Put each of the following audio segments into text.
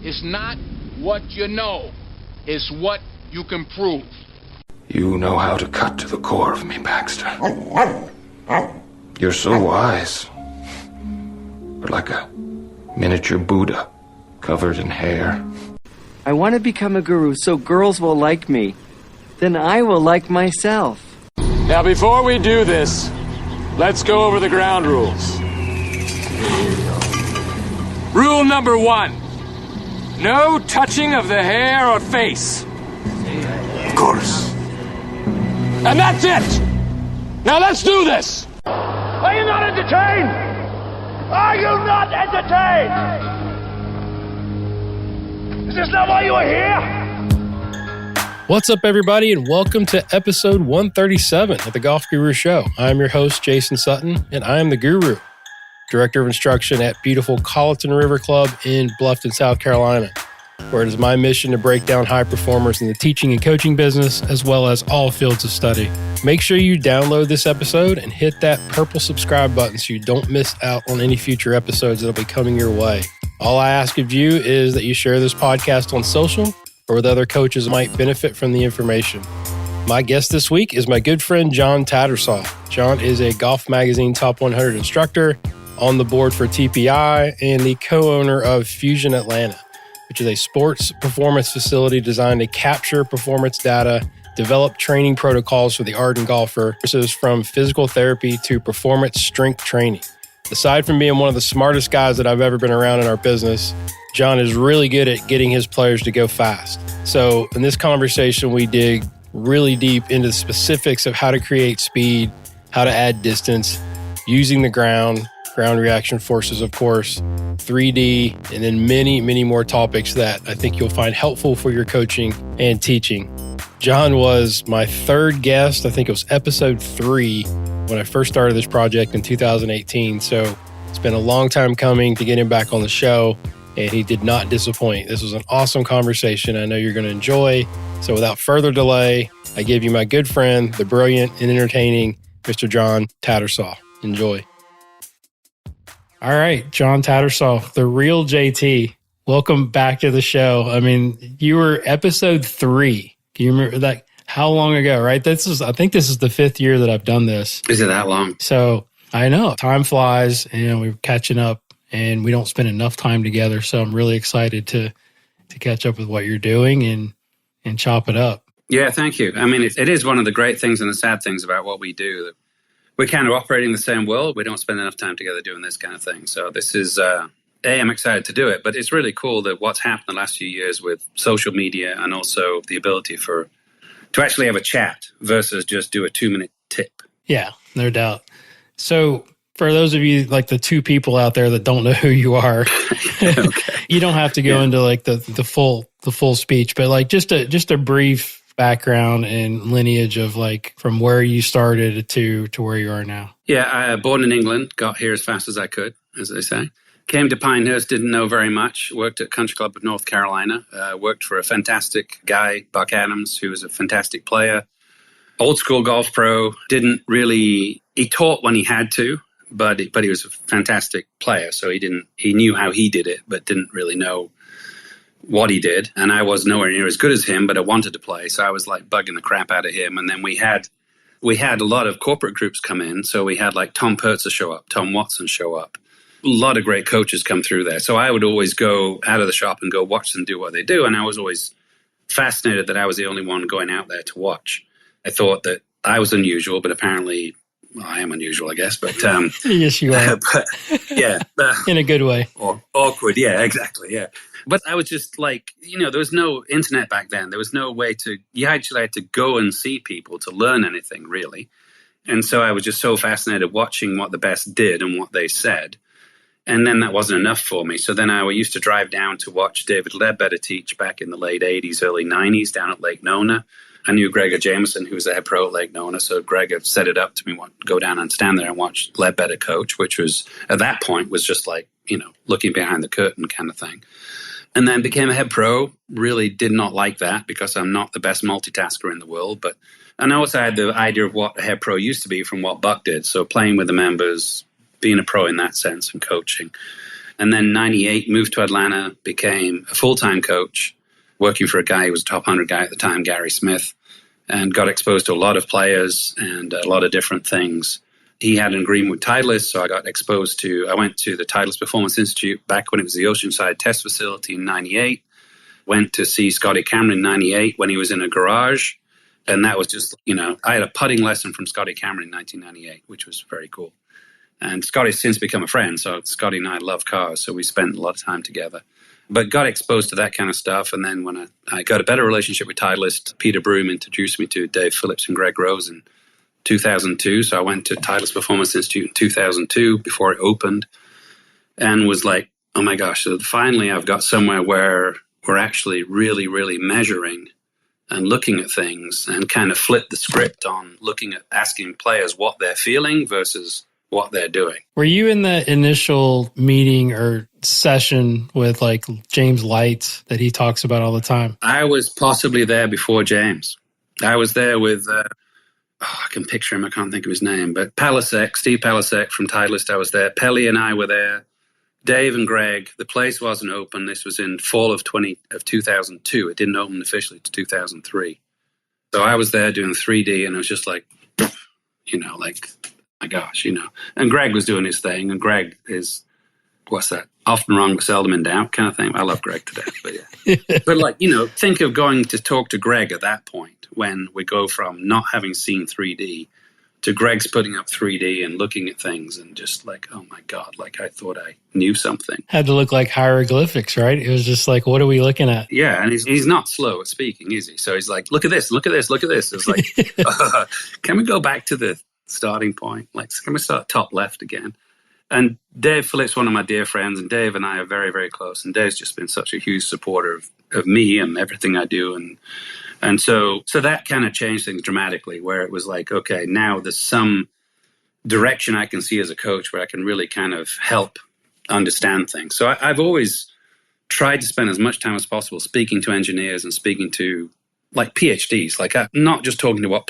is not what you know, it's what you can prove. You know how to cut to the core of me, Baxter. You're so wise. You're like a miniature Buddha, covered in hair. I want to become a guru so girls will like me. Then I will like myself. Now, before we do this, let's go over the ground rules. Rule number 1. No touching of the hair or face. Of course. And that's it! Now let's do this! Are you not entertained? Are you not entertained? Is this not why you are here? What's up, everybody, and welcome to episode 137 of the Golf Guru Show. I'm your host, Jason Sutton, and I am the Guru, Director of Instruction at beautiful Colleton River Club in Bluffton, South Carolina, where it is my mission to break down high performers in the teaching and coaching business, as well as all fields of study. Make sure you download this episode and hit that purple subscribe button so you don't miss out on any future episodes that will be coming your way. All I ask of you is that you share this podcast on social or with other coaches who might benefit from the information. My guest this week is my good friend, John Tattersall. John is a Golf Magazine Top 100 instructor, on the board for TPI, and the co-owner of Fusion Atlanta, which is a sports performance facility designed to capture performance data, develop training protocols for the ardent golfer, from physical therapy to performance strength training. Aside from being one of the smartest guys that I've ever been around in our business, John is really good at getting his players to go fast. So in this conversation, we dig really deep into the specifics of how to create speed, how to add distance, using the ground reaction forces, of course, 3D, and then many, many more topics that I think you'll find helpful for your coaching and teaching. John was my third guest. I think it was episode 3 when I first started this project in 2018. So it's been a long time coming to get him back on the show, and he did not disappoint. This was an awesome conversation I know you're going to enjoy. So without further delay, I give you my good friend, the brilliant and entertaining Mr. John Tattersall. Enjoy. All right, John Tattersall, the real JT. Welcome back to the show. I mean, you were episode 3. Can you remember that? How long ago, right? I think this is the 5th year that I've done this. Is it that long? So I know time flies, and we're catching up, and we don't spend enough time together. So I'm really excited to catch up with what you're doing and chop it up. Yeah, thank you. I mean, it is one of the great things and the sad things about what we do. That we're kind of operating the same world. We don't spend enough time together doing this kind of thing. So this is, I'm excited to do it, but it's really cool that what's happened the last few years with social media and also the ability to actually have a chat versus just do a 2-minute tip. Yeah, no doubt. So for those of you, like the 2 people out there that don't know who you are, okay. You don't have to go into like the full speech, but like just a brief background and lineage of like from where you started to where you are now. Yeah, born in England, got here as fast as I could, as they say. Came to Pinehurst, didn't know very much. Worked at Country Club of North Carolina. Worked for a fantastic guy, Buck Adams, who was a fantastic player. Old school golf pro. He taught when he had to, but he was a fantastic player. So he knew how he did it, but didn't really know what he did. And I was nowhere near as good as him, but I wanted to play. So I was like bugging the crap out of him. And then we had a lot of corporate groups come in. So we had like Tom Pertzer show up, Tom Watson show up. A lot of great coaches come through there. So I would always go out of the shop and go watch them do what they do. And I was always fascinated that I was the only one going out there to watch. I thought that I was unusual, but apparently I am unusual, I guess. But yes, you are. But, yeah. In a good way. Or awkward. Yeah, exactly. Yeah. But I was just like, there was no internet back then. There was no way you actually had to go and see people to learn anything, really. And so I was just so fascinated watching what the best did and what they said. And then that wasn't enough for me. So then I used to drive down to watch David Ledbetter teach back in the late 80s, early 90s down at Lake Nona. I knew Gregor Jameson, who was the head pro at Lake Nona. So Gregor set it up to me, go down and stand there and watch Ledbetter coach, which was, at that point, was just like, looking behind the curtain kind of thing. And then became a head pro. Really did not like that because I'm not the best multitasker in the world. But I also had the idea of what a head pro used to be from what Buck did. So playing with the members, being a pro in that sense and coaching. And then 98, moved to Atlanta, became a full-time coach, working for a guy who was a top 100 guy at the time, Gary Smith, and got exposed to a lot of players and a lot of different things. He had an agreement with Titleist, so I went to the Titleist Performance Institute back when it was the Oceanside Test Facility in 98. Went to see Scotty Cameron in 98 when he was in a garage. And that was just, I had a putting lesson from Scotty Cameron in 1998, which was very cool. And Scotty's since become a friend, so Scotty and I love cars, so we spent a lot of time together. But got exposed to that kind of stuff, and then when I got a better relationship with Titleist, Peter Broom introduced me to Dave Phillips and Greg Rose in 2002, so I went to Titleist Performance Institute in 2002 before it opened, and was like, oh my gosh, so finally I've got somewhere where we're actually really, really measuring and looking at things, and kind of flip the script on looking at asking players what they're feeling versus what they're doing. Were you in the initial meeting or session with like James Light that he talks about all the time? I was possibly there before James. I was there with, I can picture him, I can't think of his name, but Steve Palasek from Titleist, I was there. Pelly and I were there. Dave and Greg. The place wasn't open. This was in fall of 2002. It didn't open officially to 2003. So I was there doing 3D, and it was just like, my gosh, And Greg was doing his thing, and Greg is, what's that? Often wrong, but seldom in doubt kind of thing. I love Greg to death, but yeah. But think of going to talk to Greg at that point when we go from not having seen 3D to Greg's putting up 3D and looking at things and just like, oh my God, like I thought I knew something. Had to look like hieroglyphics, right? It was just like, what are we looking at? Yeah, and he's not slow at speaking, is he? So he's like, look at this, look at this, look at this. It's like, can we go back to the starting point? Like, can we start top left again? And Dave Phillips, one of my dear friends, and Dave and I are very, very close. And Dave's just been such a huge supporter of me and everything I do. And so that kind of changed things dramatically, where it was like, okay, now there's some direction I can see as a coach where I can really kind of help understand things. So I've always tried to spend as much time as possible speaking to engineers and speaking to like PhDs, like not just talking to what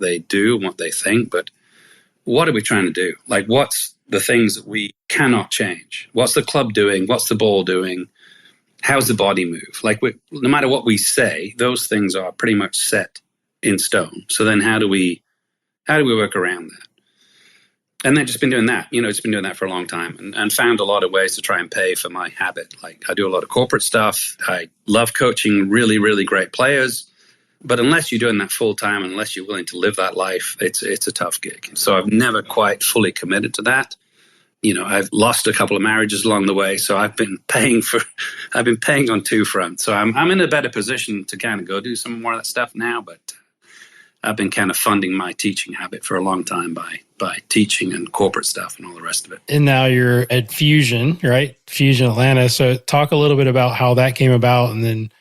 they do and what they think, but what are we trying to do? Like, what's the things that we cannot change? What's the club doing? What's the ball doing? How's the body move? Like, no matter what we say, those things are pretty much set in stone. So then how do we work around that? And they've just been doing that. It's been doing that for a long time and found a lot of ways to try and pay for my habit. Like, I do a lot of corporate stuff. I love coaching really, really great players. But unless you're doing that full time, unless you're willing to live that life, it's a tough gig. So I've never quite fully committed to that. I've lost a couple of marriages along the way, so I've been paying on two fronts. So I'm in a better position to kind of go do some more of that stuff now, but I've been kind of funding my teaching habit for a long time by teaching and corporate stuff and all the rest of it. And now you're at Fusion, right? Fusion Atlanta. So talk a little bit about how that came about, and then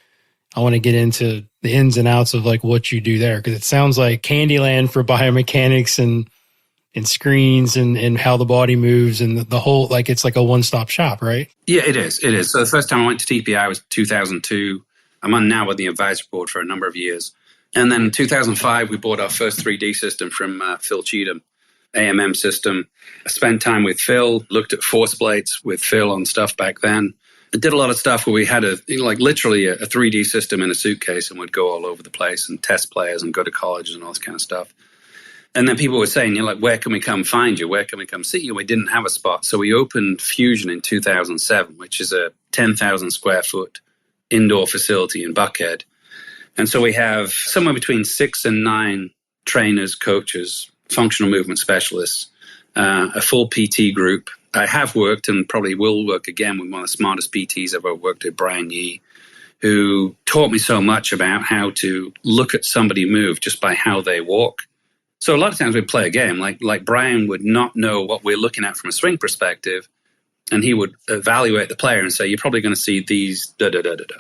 I want to get into the ins and outs of like what you do there, because it sounds like Candyland for biomechanics and screens and how the body moves and the whole, like it's like a one-stop shop, right? Yeah, it is. It is. So the first time I went to TPI was 2002. I'm on now with the advisory board for a number of years. And then in 2005, we bought our first 3D system from Phil Cheatham, AMM system. I spent time with Phil, looked at force plates with Phil on stuff back then. I did a lot of stuff where we had literally a 3D system in a suitcase and would go all over the place and test players and go to colleges and all this kind of stuff. And then people were saying, where can we come find you? Where can we come see you? We didn't have a spot. So we opened Fusion in 2007, which is a 10,000 square foot indoor facility in Buckhead. And so we have somewhere between 6 and 9 trainers, coaches, functional movement specialists, a full PT group. I have worked and probably will work again with one of the smartest PTs I've ever worked with, Brian Yee, who taught me so much about how to look at somebody move just by how they walk. So a lot of times we play a game, like Brian would not know what we're looking at from a swing perspective, and he would evaluate the player and say, you're probably going to see these da-da-da-da-da.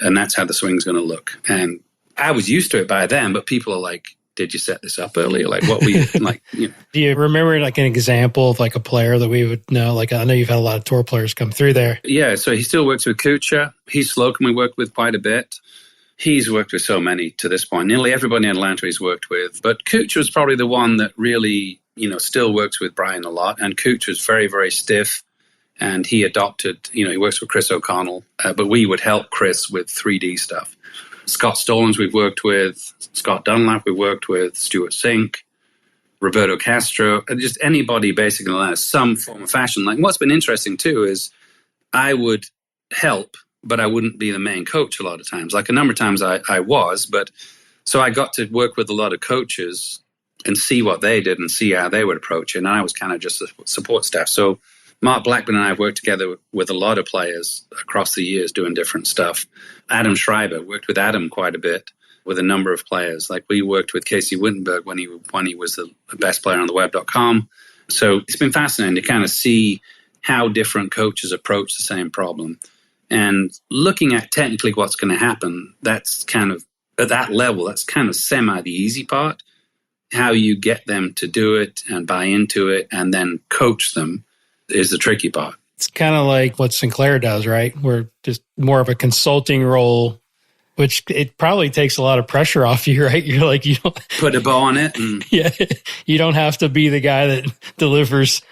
And that's how the swing's going to look. And I was used to it by then, but people are like, did you set this up earlier? Like, what were you like? Do you remember like an example of like a player that we would know? Like, I know you've had a lot of tour players come through there. Yeah, so he still works with Kuchar. He's Slocum we worked with quite a bit. He's worked with so many to this point. Nearly everybody in Atlanta he's worked with. But Kuchar was probably the one that really, still works with Brian a lot. And Kuchar was very, very stiff And he adopted, he works with Chris O'Connell, but we would help Chris with 3D stuff. Scott Stallings we've worked with, Scott Dunlap we've worked with, Stuart Sink, Roberto Castro, just anybody basically in some form of fashion. Like what's been interesting too is I would help, but I wouldn't be the main coach a lot of times. Like a number of times I was, but so I got to work with a lot of coaches and see what they did and see how they would approach it. And I was kind of just a support staff. So Mark Blackburn and I have worked together with a lot of players across the years doing different stuff. Adam Schreiber, worked with Adam quite a bit with a number of players. Like we worked with Casey Wittenberg when he was the best player on the web.com. So it's been fascinating to kind of see how different coaches approach the same problem. And looking at technically what's going to happen, that's kind of, at that level, that's kind of semi the easy part. How you get them to do it and buy into it and then coach them is the tricky part. It's kind of like what Sinclair does, right? We're just more of a consulting role, which it probably takes a lot of pressure off you, right? You're like, you don't put a bow on it. And yeah, you don't have to be the guy that delivers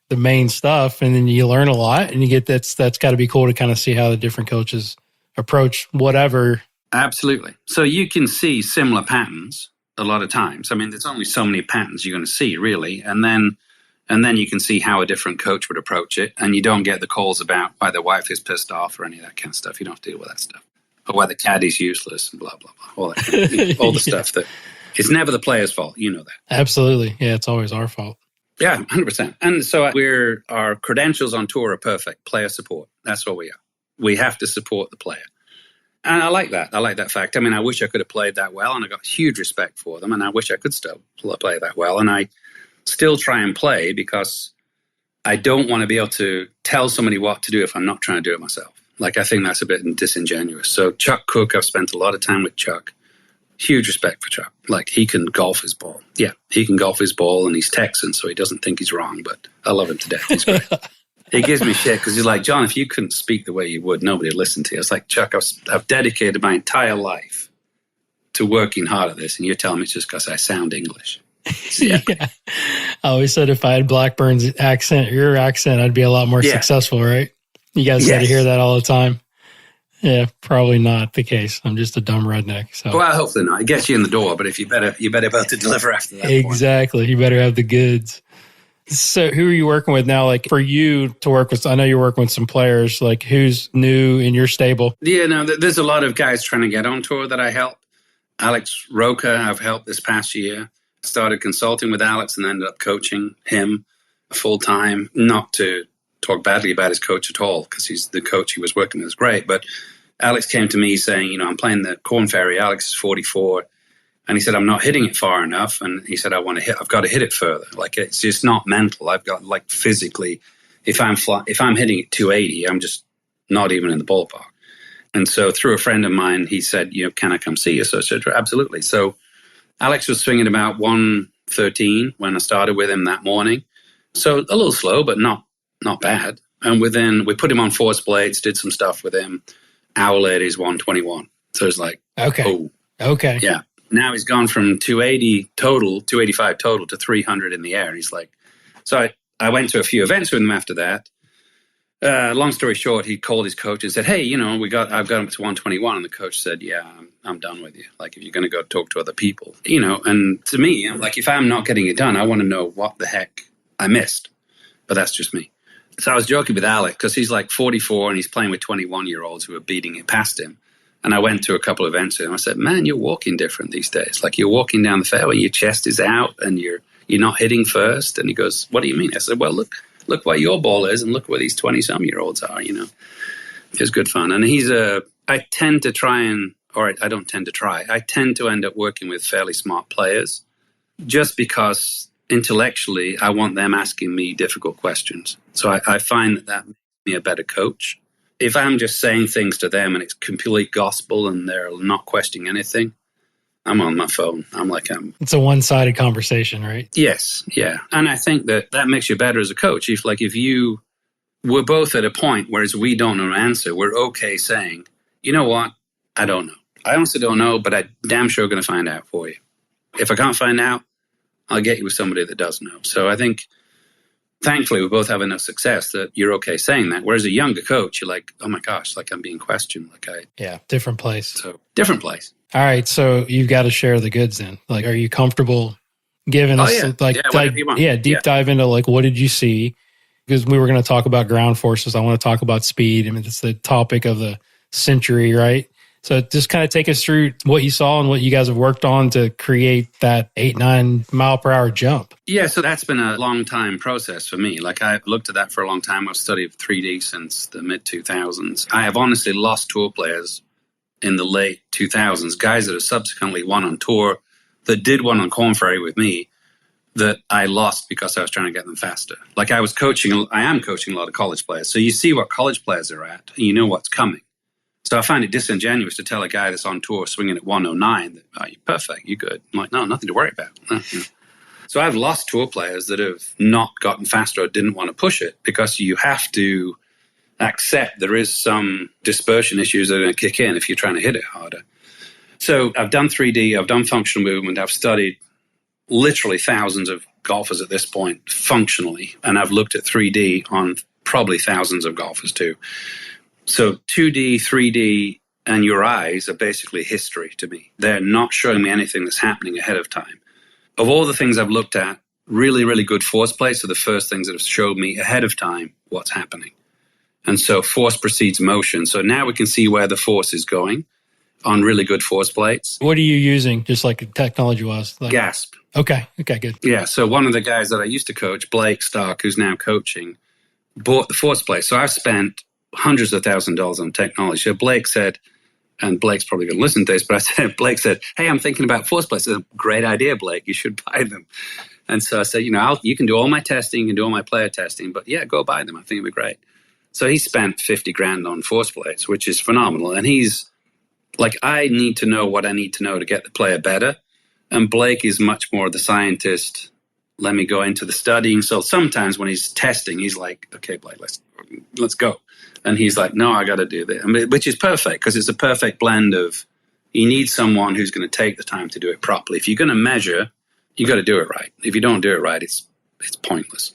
the main stuff, and then you learn a lot, and you get that's got to be cool to kind of see how the different coaches approach whatever. Absolutely. So you can see similar patterns a lot of times. I mean, there's only so many patterns you're going to see, really, and then you can see how a different coach would approach it, and you don't get the calls about why the wife is pissed off or any of that kind of stuff. You don't have to deal with that stuff, or why the caddy's useless and blah blah blah, all that kind of, all the stuff that it's never the player's fault. You know that. Absolutely, yeah, it's always our fault. Yeah, 100%. And so our credentials on tour are perfect. Player support. That's what we are. We have to support the player. And I like that. I like that fact. I mean, I wish I could have played that well, and I got huge respect for them, and I wish I could still play that well. And I still try and play because I don't want to be able to tell somebody what to do if I'm not trying to do it myself. Like, I think that's a bit disingenuous. So Chuck Cook, I've spent a lot of time with Chuck. Huge respect for Chuck. Like, he can golf his ball. Yeah, he can golf his ball, and he's Texan, so he doesn't think he's wrong, but I love him to death. He's great. He gives me shit because he's like, John, if you couldn't speak the way you would, nobody would listen to you. It's like, Chuck, I've dedicated my entire life to working hard at this, and you're telling me it's just because I sound English. Yeah. I always said if I had Blackburn's accent, your accent, I'd be a lot more successful, right? You guys had to hear that all the time. Yeah, probably not the case. I'm just a dumb redneck. So, well, hopefully not. It gets you in the door, but if you better be able to deliver after that. Exactly. You better have the goods. So who are you working with now? Like for you to work with, I know you're working with some players, like who's new in your stable? Yeah, no, there's a lot of guys trying to get on tour that I help. Alex Roca, I've helped this past year. Started consulting with Alex and ended up coaching him full time, not to talk badly about his coach at all, because he's the coach he was working with is great. But Alex came to me saying, I'm playing the Corn Ferry. Alex is 44. And he said, I'm not hitting it far enough. And he said, I've got to hit it further. Like, it's just not mental. I've got, like, physically, if I'm hitting it 280, I'm just not even in the ballpark. And so through a friend of mine, he said, can I come see you? So I said, absolutely. So Alex was swinging about 113 when I started with him that morning. So a little slow, but not bad. And we put him on force blades, did some stuff with him. Hour later, he's 121. So it's like, okay. Yeah. Now he's gone from 285 total to 300 in the air. And he's like, so I went to a few events with him after that. Long story short, he called his coach and said, hey, I've got him to 121. And the coach said, yeah, I'm done with you. Like, if you're going to go talk to other people, and to me, I'm like, if I'm not getting it done, I want to know what the heck I missed. But that's just me. So I was joking with Alec because he's like 44 and he's playing with 21-year-olds who are beating it past him. And I went to a couple of events with him. I said, man, you're walking different these days. Like, you're walking down the fairway, your chest is out and you're not hitting first. And he goes, what do you mean? I said, well, look where your ball is and look where these 20-some-year-olds are, It was good fun. And I tend to try and, or I don't tend to try, I tend to end up working with fairly smart players just because intellectually I want them asking me difficult questions. So I find that makes me a better coach. If I'm just saying things to them and it's complete gospel and they're not questioning anything, I'm on my phone. It's a one-sided conversation, right? Yes, yeah. And I think that makes you better as a coach. If we're both at a point whereas we don't know an answer, we're okay saying, you know what? I don't know. I honestly don't know, but I'm damn sure going to find out for you. If I can't find out, I'll get you with somebody that does know. So I think thankfully we both have enough success that you're okay saying that. Whereas a younger coach, you're like, oh my gosh, like I'm being questioned. Yeah, different place. So different place. All right, so you've got to share the goods then. Like, are you comfortable giving us deep dive into like what did you see? Because we were going to talk about ground forces. I want to talk about speed. I mean, it's the topic of the century, right? So just kind of take us through what you saw and what you guys have worked on to create that 8-9 mile per hour jump. Yeah, so that's been a long time process for me. Like I've looked at that for a long time. I've studied 3D since the mid 2000s. I have honestly lost tour players in the late 2000s, guys that have subsequently won on tour, that did one on Corn Ferry with me, that I lost because I was trying to get them faster. Like I am coaching a lot of college players. So you see what college players are at, and you know what's coming. So I find it disingenuous to tell a guy that's on tour swinging at 109 that, oh, you're perfect, you're good. I'm like, no, nothing to worry about. So I've lost tour players that have not gotten faster or didn't want to push it because you have to accept there is some dispersion issues that are going to kick in if you're trying to hit it harder. So I've done 3D, I've done functional movement, I've studied literally thousands of golfers at this point functionally, and I've looked at 3D on probably thousands of golfers too. So 2D, 3D, and your eyes are basically history to me. They're not showing me anything that's happening ahead of time. Of all the things I've looked at, really, really good force plates are the first things that have showed me ahead of time what's happening. And so force precedes motion. So now we can see where the force is going on really good force plates. What are you using, just like technology-wise? GASP. Okay, good. Yeah, so one of the guys that I used to coach, Blake Stark, who's now coaching, bought the force plate. So I've spent hundreds of thousands of dollars on technology. So Blake said, and Blake's probably going to listen to this, but Blake said, hey, I'm thinking about force plates. I said, great idea, Blake. You should buy them. And so I said, you can do all my testing, you can do all my player testing, but yeah, go buy them. I think it'd be great. So he spent $50,000 on force plates, which is phenomenal. And he's like, I need to know what I need to know to get the player better. And Blake is much more the scientist. Let me go into the studying. So sometimes when he's testing, he's like, okay, Blake, let's go. And he's like, no, I got to do this, which is perfect because it's a perfect blend of you need someone who's going to take the time to do it properly. If you're going to measure, you got to do it right. If you don't do it right, it's pointless.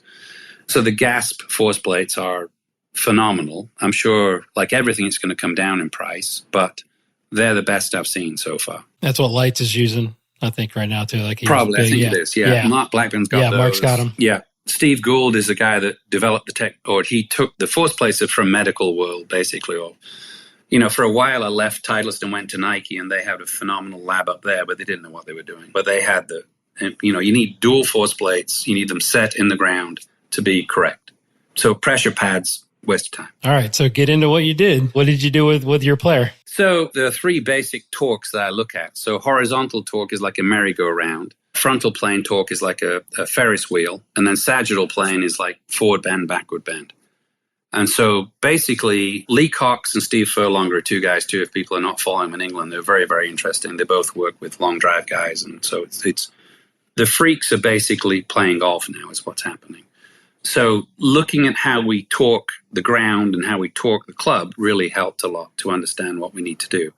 So the GASP force plates are phenomenal. I'm sure, like everything, it's going to come down in price, but they're the best I've seen so far. That's what Lights is using, I think, right now too. Like probably, I think it is. Yeah. Mark Blackburn's got those. Mark's got them. Yeah. Steve Gould is the guy that developed the tech, or he took the force plates from medical world, basically. Or, for a while I left Titleist and went to Nike, and they had a phenomenal lab up there, but they didn't know what they were doing. But they had you need dual force plates. You need them set in the ground to be correct. So pressure pads, waste of time. All right, so get into what you did. What did you do with your player? So there are three basic torques that I look at. So horizontal torque is like a merry-go-round. Frontal plane torque is like a Ferris wheel. And then sagittal plane is like forward bend, backward bend. And so basically, Lee Cox and Steve Furlonger are two guys too. If people are not following them in England, they're very, very interesting. They both work with long drive guys. And so it's the freaks are basically playing golf now is what's happening. So looking at how we torque the ground and how we torque the club really helped a lot to understand what we need to do.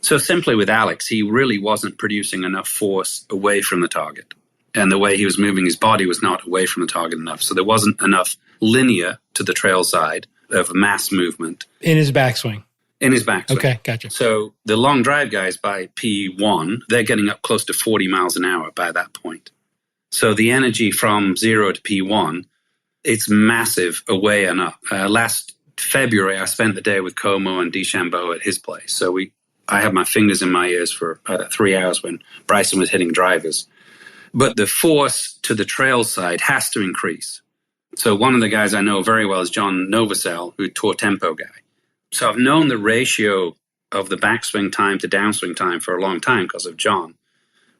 So simply with Alex, he really wasn't producing enough force away from the target. And the way he was moving his body was not away from the target enough. So there wasn't enough linear to the trail side of mass movement. In his backswing. In his backswing. Okay, gotcha. So the long drive guys by P1, they're getting up close to 40 miles an hour by that point. So the energy from 0 to P1, it's massive away and up. Last February, I spent the day with Como and DeChambeau at his place. So I had my fingers in my ears for 3 hours when Bryson was hitting drivers. But the force to the trail side has to increase. So one of the guys I know very well is John Novosel, who's a tour tempo guy. So I've known the ratio of the backswing time to downswing time for a long time because of John.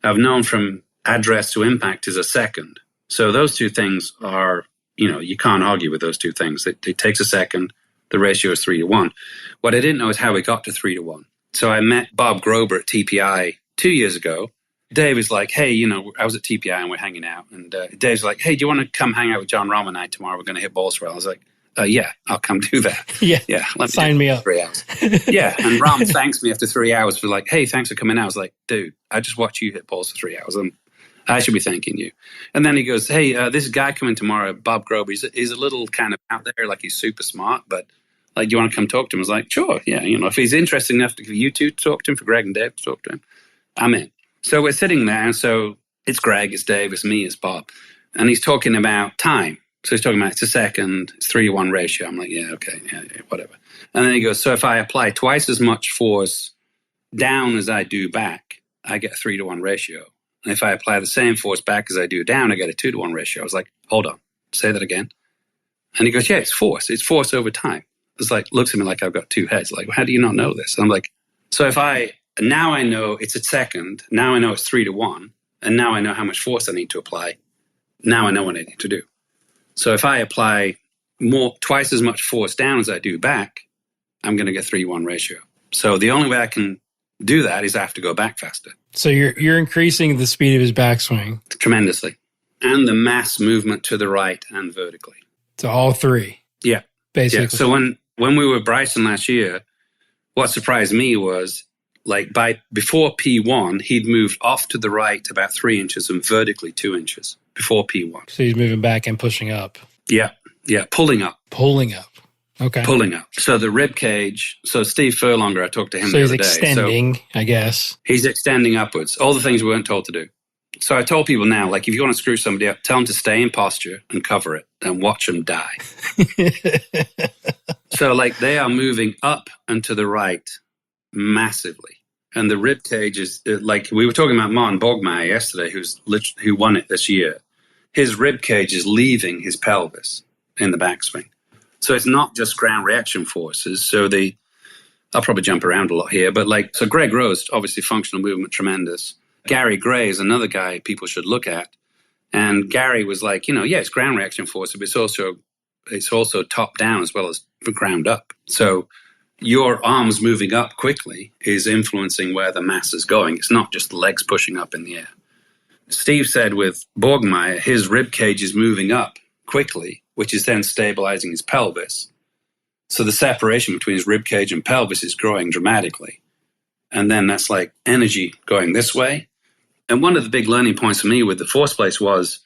I've known from address to impact is a second. So those two things are, you can't argue with those two things. It takes a second. The ratio is 3-1. What I didn't know is how we got to 3-1. So I met Bob Grober at TPI 2 years ago. Dave was like, hey, I was at TPI and we're hanging out. And Dave's like, hey, do you want to come hang out with John Rahm and I tomorrow? We're going to hit balls for. I was like, yeah, I'll come do that. Yeah. Sign me up. 3 hours. Yeah. And Rahm thanks me after 3 hours for like, hey, thanks for coming out. I was like, dude, I just watched you hit balls for 3 hours. I should be thanking you. And then he goes, hey, this guy coming tomorrow, Bob Grobe, he's a little kind of out there, like he's super smart, but like, do you want to come talk to him? I was like, sure, yeah. If he's interesting enough for you two to talk to him, for Greg and Dave to talk to him, I'm in. So we're sitting there, and so it's Greg, it's Dave, it's me, it's Bob. And he's talking about time. So he's talking about it's a second, it's 3-to-1 ratio. I'm like, yeah, okay, yeah, whatever. And then he goes, so if I apply twice as much force down as I do back, I get a 3-to-1 ratio. And if I apply the same force back as I do down, I get a 2-to-1 ratio. I was like, hold on, say that again. And he goes, yeah, it's force. It's force over time. It's like, looks at me like I've got two heads. Like, how do you not know this? And I'm like, so now I know it's a second. Now I know it's 3-to-1. And now I know how much force I need to apply. Now I know what I need to do. So if I apply twice as much force down as I do back, I'm going to get 3-to-1 ratio. So the only way I can do that is I have to go back faster. So you're increasing the speed of his backswing tremendously, and the mass movement to the right and vertically. To all three. Yeah, basically. Yeah. So when we were Bryson last year, what surprised me was like before P1, he'd moved off to the right about 3 inches and vertically 2 inches before P1. So he's moving back and pushing up. Yeah, pulling up. Okay. Pulling up. So the rib cage, so Steve Furlonger, I talked to him the other day. So he's extending, I guess. He's extending upwards. All the things we weren't told to do. So I told people now, like, if you want to screw somebody up, tell them to stay in posture and cover it and watch them die. So, like, they are moving up and to the right massively. And the rib cage is, like, we were talking about Martin Borgmeyer yesterday, who won it this year. His rib cage is leaving his pelvis in the backswing. So it's not just ground reaction forces. So I'll probably jump around a lot here, but so Greg Rose, obviously functional movement, tremendous. Gary Gray is another guy people should look at. And Gary was like, yeah, it's ground reaction force, but it's also top down as well as ground up. So your arms moving up quickly is influencing where the mass is going. It's not just the legs pushing up in the air. Steve said with Borgmeyer, his rib cage is moving up quickly, which is then stabilizing his pelvis. So the separation between his rib cage and pelvis is growing dramatically. And then that's like energy going this way. And one of the big learning points for me with the force plates was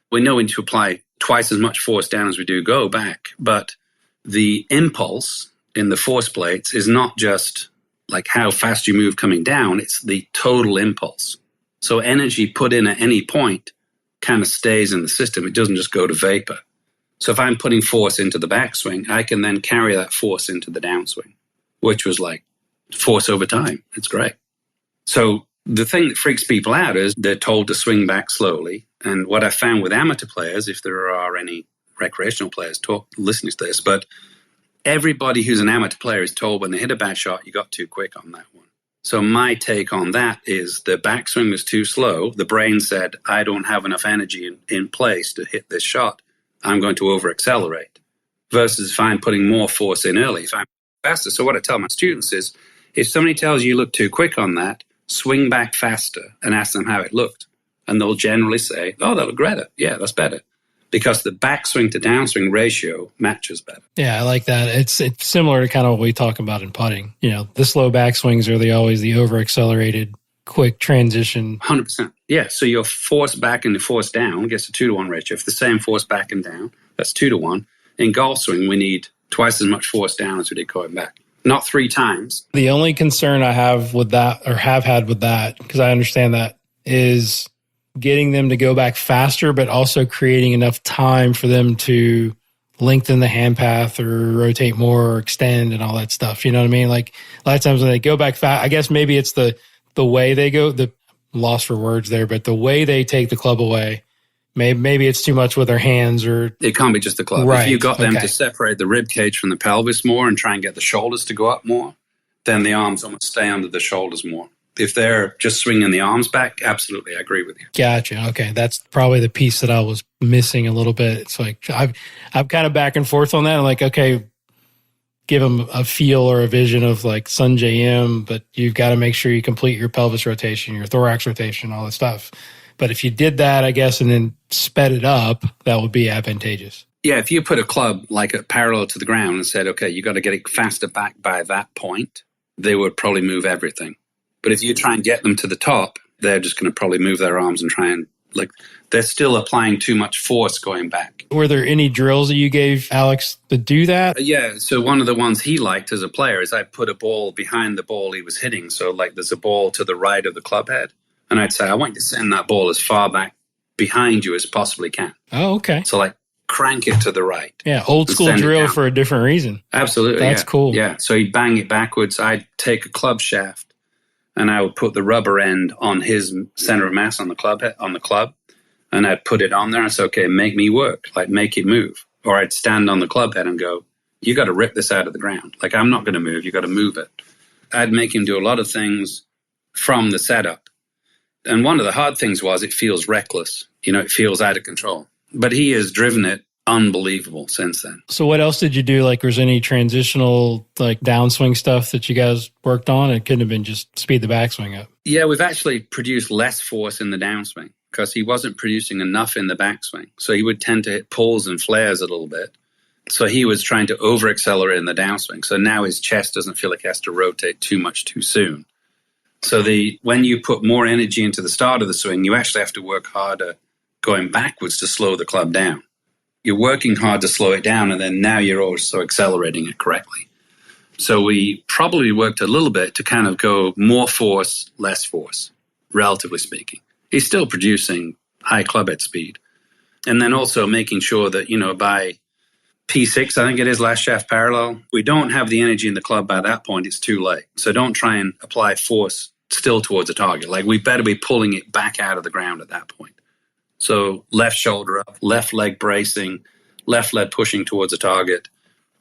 we know we need to apply twice as much force down as we do go back, but the impulse in the force plates is not just like how fast you move coming down, it's the total impulse. So energy put in at any point kind of stays in the system. It doesn't just go to vapor. So if I'm putting force into the backswing, I can then carry that force into the downswing, which was like force over time. It's great. So the thing that freaks people out is they're told to swing back slowly. And what I found with amateur players, if there are any recreational players listening to this, but everybody who's an amateur player is told when they hit a back shot, you got too quick on that one. So my take on that is the backswing was too slow. The brain said, I don't have enough energy in place to hit this shot. I'm going to over-accelerate. Versus if I'm putting more force in early, if I'm faster. So what I tell my students is, if somebody tells you look too quick on that, swing back faster and ask them how it looked. And they'll generally say, oh, that looked better. Yeah, that's better. Because the backswing to downswing ratio matches better. Yeah, I like that. It's similar to kind of what we talk about in putting. The slow backswings are always the over-accelerated, quick transition. 100%. Yeah, so your force back and the force down gets a 2-to-1 ratio. If the same force back and down, that's 2-to-1. In golf swing, we need twice as much force down as we did going back. Not 3 times. The only concern I have with that, or have had with that, because I understand that, is getting them to go back faster, but also creating enough time for them to lengthen the hand path or rotate more or extend and all that stuff. You know what I mean? Like a lot of times when they go back fast, I guess maybe it's the way they go, the loss for words there, but the way they take the club away, maybe it's too much with their hands, or it can't be just the club. Right. If you got them to separate the rib cage from the pelvis more and try and get the shoulders to go up more, then the arms almost stay under the shoulders more. If they're just swinging the arms back, absolutely, I agree with you. Gotcha. Okay, that's probably the piece that I was missing a little bit. It's like I'm kind of back and forth on that. I'm like, okay, give them a feel or a vision of like Sanjay M, but you've got to make sure you complete your pelvis rotation, your thorax rotation, all that stuff. But if you did that, I guess, and then sped it up, that would be advantageous. Yeah, if you put a club like a parallel to the ground and said, okay, you got to get it faster back by that point, they would probably move everything. But if you try and get them to the top, they're just going to probably move their arms and try and Like, they're still applying too much force going back. Were there any drills that you gave Alex to do that? Yeah, so one of the ones he liked as a player is I put a ball behind the ball he was hitting. So, like, there's a ball to the right of the club head. And I'd say, I want you to send that ball as far back behind you as possibly can. Oh, okay. So, like, crank it to the right. Yeah, old school drill for a different reason. Absolutely. That's cool. Yeah, so he'd bang it backwards. I'd take a club shaft and I would put the rubber end on his center of mass on the club, and I'd put it on there and say, okay, make me work, like make it move. Or I'd stand on the club head and go, you got to rip this out of the ground. Like, I'm not going to move, you got to move it. I'd make him do a lot of things from the setup. And one of the hard things was it feels reckless. It feels out of control. But he has driven it unbelievable since then. So what else did you do? Like, was any transitional, like, downswing stuff that you guys worked on? It couldn't have been just speed the backswing up. Yeah, we've actually produced less force in the downswing because he wasn't producing enough in the backswing. So he would tend to hit pulls and flares a little bit. So he was trying to over-accelerate in the downswing. So now his chest doesn't feel like he has to rotate too much too soon. So when you put more energy into the start of the swing, you actually have to work harder going backwards to slow the club down. You're working hard to slow it down, and then now you're also accelerating it correctly. So we probably worked a little bit to kind of go more force, less force, relatively speaking. He's still producing high club head speed. And then also making sure that, by P6, I think it is, last shaft parallel, we don't have the energy in the club by that point. It's too late. So don't try and apply force still towards a target. Like, we better be pulling it back out of the ground at that point. So left shoulder up, left leg bracing, left leg pushing towards a target,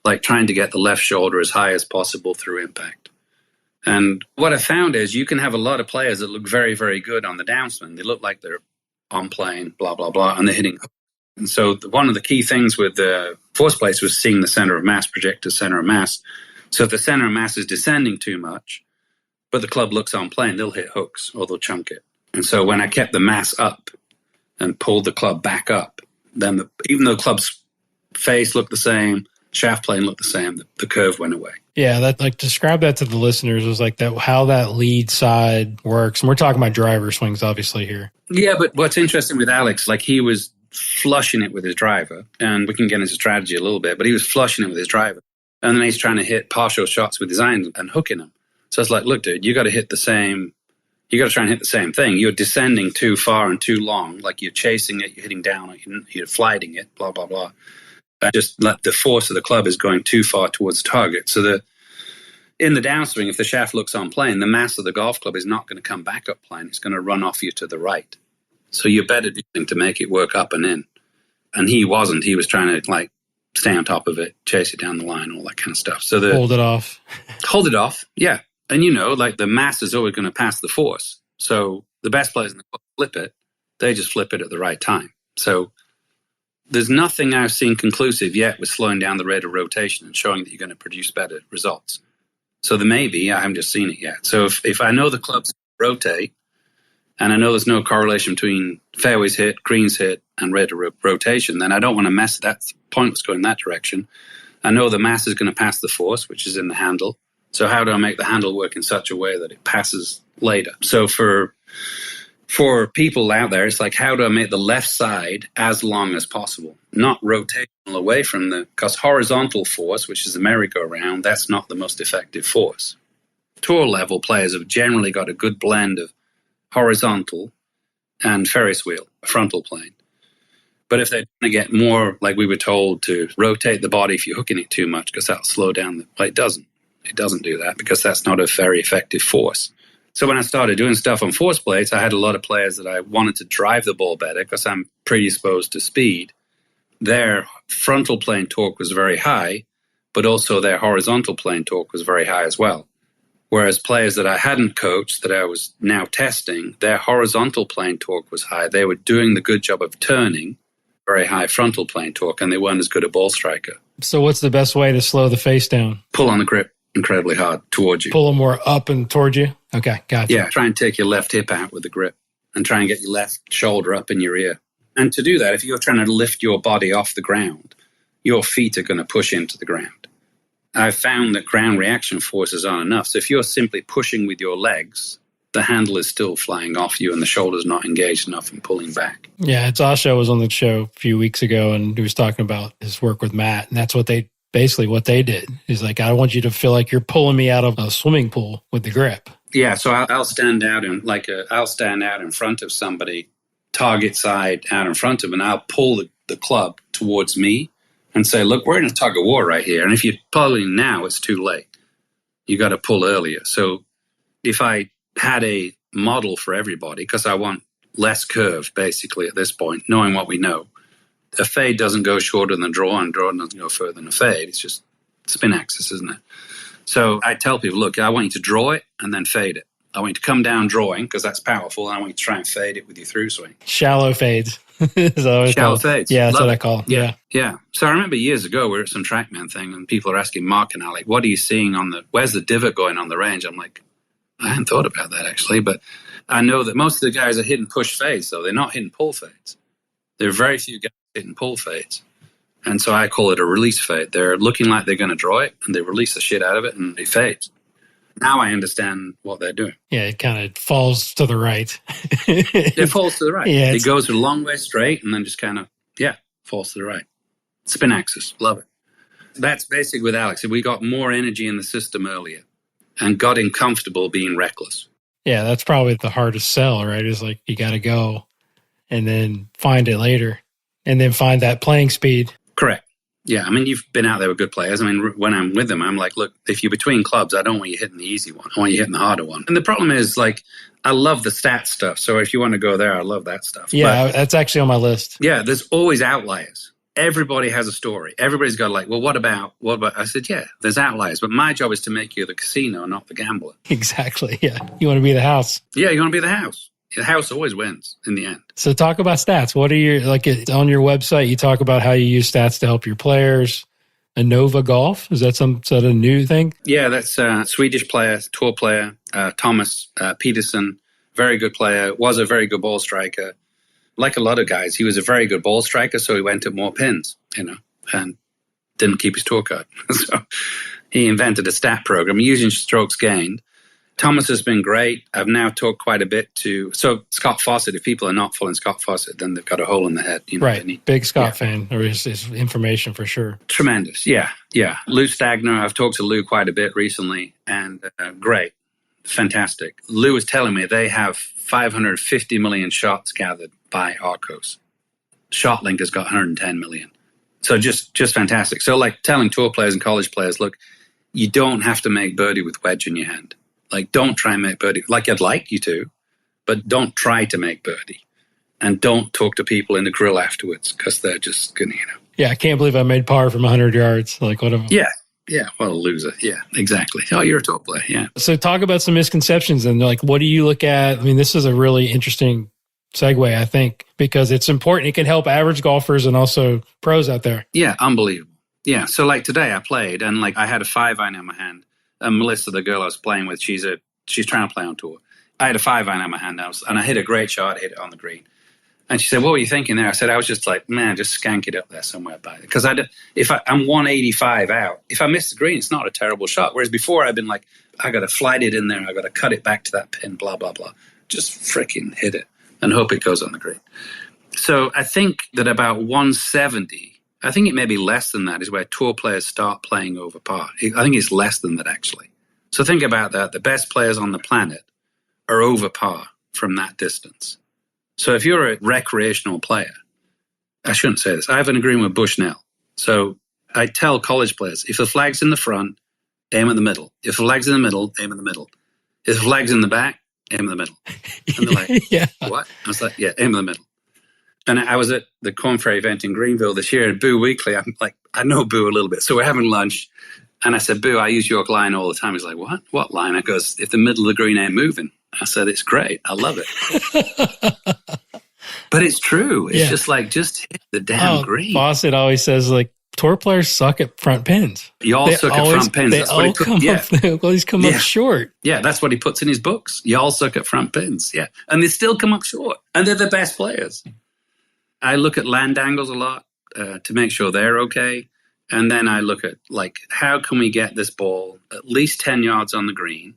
like trying to get the left shoulder as high as possible through impact. And what I found is you can have a lot of players that look very, very good on the downswing. They look like they're on plane, blah, blah, blah, and they're hitting. And so one of the key things with the force plates was seeing the center of mass project to center of mass. So if the center of mass is descending too much, but the club looks on plane, they'll hit hooks or they'll chunk it. And so when I kept the mass up and pulled the club back up, then even though the club's face looked the same, shaft plane looked the same, the curve went away. Yeah, describe that to the listeners, was like that, how that lead side works. And we're talking about driver swings, obviously, here. Yeah, but what's interesting with Alex, like, he was flushing it with his driver, and we can get into strategy a little bit, but he was flushing it with his driver. And then he's trying to hit partial shots with his irons and hooking them. So it's like, look, dude, you got to hit the same. You got to try and hit the same thing. You're descending too far and too long. Like, you're chasing it, you're hitting down, you're flighting it, blah, blah, blah. And just let the force of the club is going too far towards the target. So in the downswing, if the shaft looks on plane, the mass of the golf club is not going to come back up plane. It's going to run off you to the right. So you better do something to make it work up and in. And he wasn't. He was trying to, like, stay on top of it, chase it down the line, all that kind of stuff. So hold it off. Hold it off, yeah. And, like, the mass is always going to pass the force. So the best players in the club flip it. They just flip it at the right time. So there's nothing I've seen conclusive yet with slowing down the rate of rotation and showing that you're going to produce better results. So there may be, I haven't just seen it yet. So if I know the clubs rotate, and I know there's no correlation between fairways hit, greens hit, and rate of rotation, then I don't want to mess that point was going that direction. I know the mass is going to pass the force, which is in the handle. So how do I make the handle work in such a way that it passes later? So for people out there, it's like, how do I make the left side as long as possible? Not rotational away from because horizontal force, which is the merry-go-round, that's not the most effective force. Tour level players have generally got a good blend of horizontal and Ferris wheel, frontal plane. But if they're going to get more, like we were told, to rotate the body if you're hooking it too much, because that'll slow down it doesn't. It doesn't do that because that's not a very effective force. So when I started doing stuff on force plates, I had a lot of players that I wanted to drive the ball better because I'm predisposed to speed. Their frontal plane torque was very high, but also their horizontal plane torque was very high as well. Whereas players that I hadn't coached, that I was now testing, their horizontal plane torque was high. They were doing the good job of turning, very high frontal plane torque, and they weren't as good a ball striker. So what's the best way to slow the face down? Pull on the grip incredibly hard towards you. Pull them more up and towards you? Okay, gotcha. Yeah, try and take your left hip out with the grip and try and get your left shoulder up in your ear. And to do that, if you're trying to lift your body off the ground, your feet are going to push into the ground. I've found that ground reaction forces aren't enough. So if you're simply pushing with your legs, the handle is still flying off you and the shoulder's not engaged enough and pulling back. Yeah, Zasha was on the show a few weeks ago, and he was talking about his work with Matt, and that's what they did. He's like, I want you to feel like you're pulling me out of a swimming pool with the grip. Yeah, so I'll stand out in front of somebody, target side out in front of them, and I'll pull the club towards me and say, look, we're in a tug of war right here. And if you're pulling now, it's too late. You got to pull earlier. So if I had a model for everybody, because I want less curve, basically, at this point, knowing what we know, a fade doesn't go shorter than a draw, and draw doesn't go further than a fade. It's just spin axis, isn't it? So I tell people, look, I want you to draw it and then fade it. I want you to come down drawing, because that's powerful, and I want you to try and fade it with your through swing. Shallow fades. Shallow fades. Yeah, that's what I call them. Yeah. So I remember years ago, we were at some TrackMan thing, and people are asking Mark and I, like, what are you seeing where's the divot going on the range? I'm like, I hadn't thought about that, actually, but I know that most of the guys are hitting push fades, though. They're not hitting pull fades. There are very few guys hitting pull fades. And so I call it a release fade. They're looking like they're going to draw it, and they release the shit out of it, and it fades. Now I understand what they're doing. Yeah, it kind of falls to the right. It falls to the right. Yeah, it goes a long way straight and then just kind of, falls to the right. Spin axis. Love it. That's basic with Alex. We got more energy in the system earlier and got him comfortable being reckless. Yeah, that's probably the hardest sell, right? Is like, you got to go and then find it later and then find that playing speed. Correct. Yeah, I mean, you've been out there with good players. I mean, when I'm with them, I'm like, look, if you're between clubs, I don't want you hitting the easy one. I want you hitting the harder one. And the problem is, like, I love the stat stuff. So if you want to go there, I love that stuff. Yeah, but, that's actually on my list. Yeah, there's always outliers. Everybody has a story. Everybody's got like, well, what about? I said, yeah, there's outliers. But my job is to make you the casino, not the gambler. Exactly, yeah. You want to be the house. Yeah, you want to be the house. The house always wins in the end. So talk about stats. What are your, like, on your website, you talk about how you use stats to help your players. Innova Golf? Is that a new thing? Yeah, that's a Swedish player, tour player, Thomas Peterson, very good player, was a very good ball striker. Like a lot of guys, he was a very good ball striker, so he went at more pins, and didn't keep his tour card. So he invented a stat program using strokes gained. Thomas has been great. I've now talked quite a bit so Scott Fawcett, if people are not following Scott Fawcett, then they've got a hole in the head. Right. Big Scott fan, or his information for sure. Tremendous. Yeah. Lou Stagner, I've talked to Lou quite a bit recently, and great. Fantastic. Lou was telling me they have 550 million shots gathered by Arcos. ShotLink has got 110 million. So just fantastic. So like telling tour players and college players, look, you don't have to make birdie with wedge in your hand. Like, don't try and make birdie. Like, I'd like you to, but don't try to make birdie. And don't talk to people in the grill afterwards, because they're just going to, Yeah, I can't believe I made par from 100 yards. Like, what a... Yeah, what a loser. Yeah, exactly. Oh, you're a top player, yeah. So talk about some misconceptions, and like, what do you look at? I mean, this is a really interesting segue, I think, because it's important. It can help average golfers and also pros out there. Yeah, unbelievable. Yeah, so like today I played, and like I had a 5-iron in my hand. And Melissa, the girl I was playing with, she's trying to play on tour. I had a 5-iron in my hand, and I hit a great shot, hit it on the green. And she said, what were you thinking there? I said, I was just like, man, just skank it up there somewhere by it. Because I'm 185 out. If I miss the green, it's not a terrible shot. Whereas before I've been like, I got to flight it in there. I got to cut it back to that pin, blah, blah, blah. Just freaking hit it and hope it goes on the green. So I think that about 170, I think it may be less than that, is where tour players start playing over par. I think it's less than that, actually. So think about that. The best players on the planet are over par from that distance. So if you're a recreational player, I shouldn't say this. I have an agreement with Bushnell. So I tell college players, if the flag's in the front, aim at the middle. If the flag's in the middle, aim at the middle. If the flag's in the back, aim at the middle. And they're like, yeah. What? I was like, yeah, aim at the middle. And I was at the Corn Ferry event in Greenville this year, and Boo Weekly, I'm like, I know Boo a little bit. So we're having lunch, and I said, Boo, I use York line all the time. He's like, what? What line? I goes, if the middle of the green ain't moving. I said, it's great. I love it. But it's true. It's just like, just hit the damn green. Fawcett always says, like, tour players suck at front pins. Y'all suck at front pins. They always come up short. Yeah, that's what he puts in his books. Y'all suck at front pins. Yeah. And they still come up short. And they're the best players. I look at land angles a lot to make sure they're okay. And then I look at, like, how can we get this ball at least 10 yards on the green?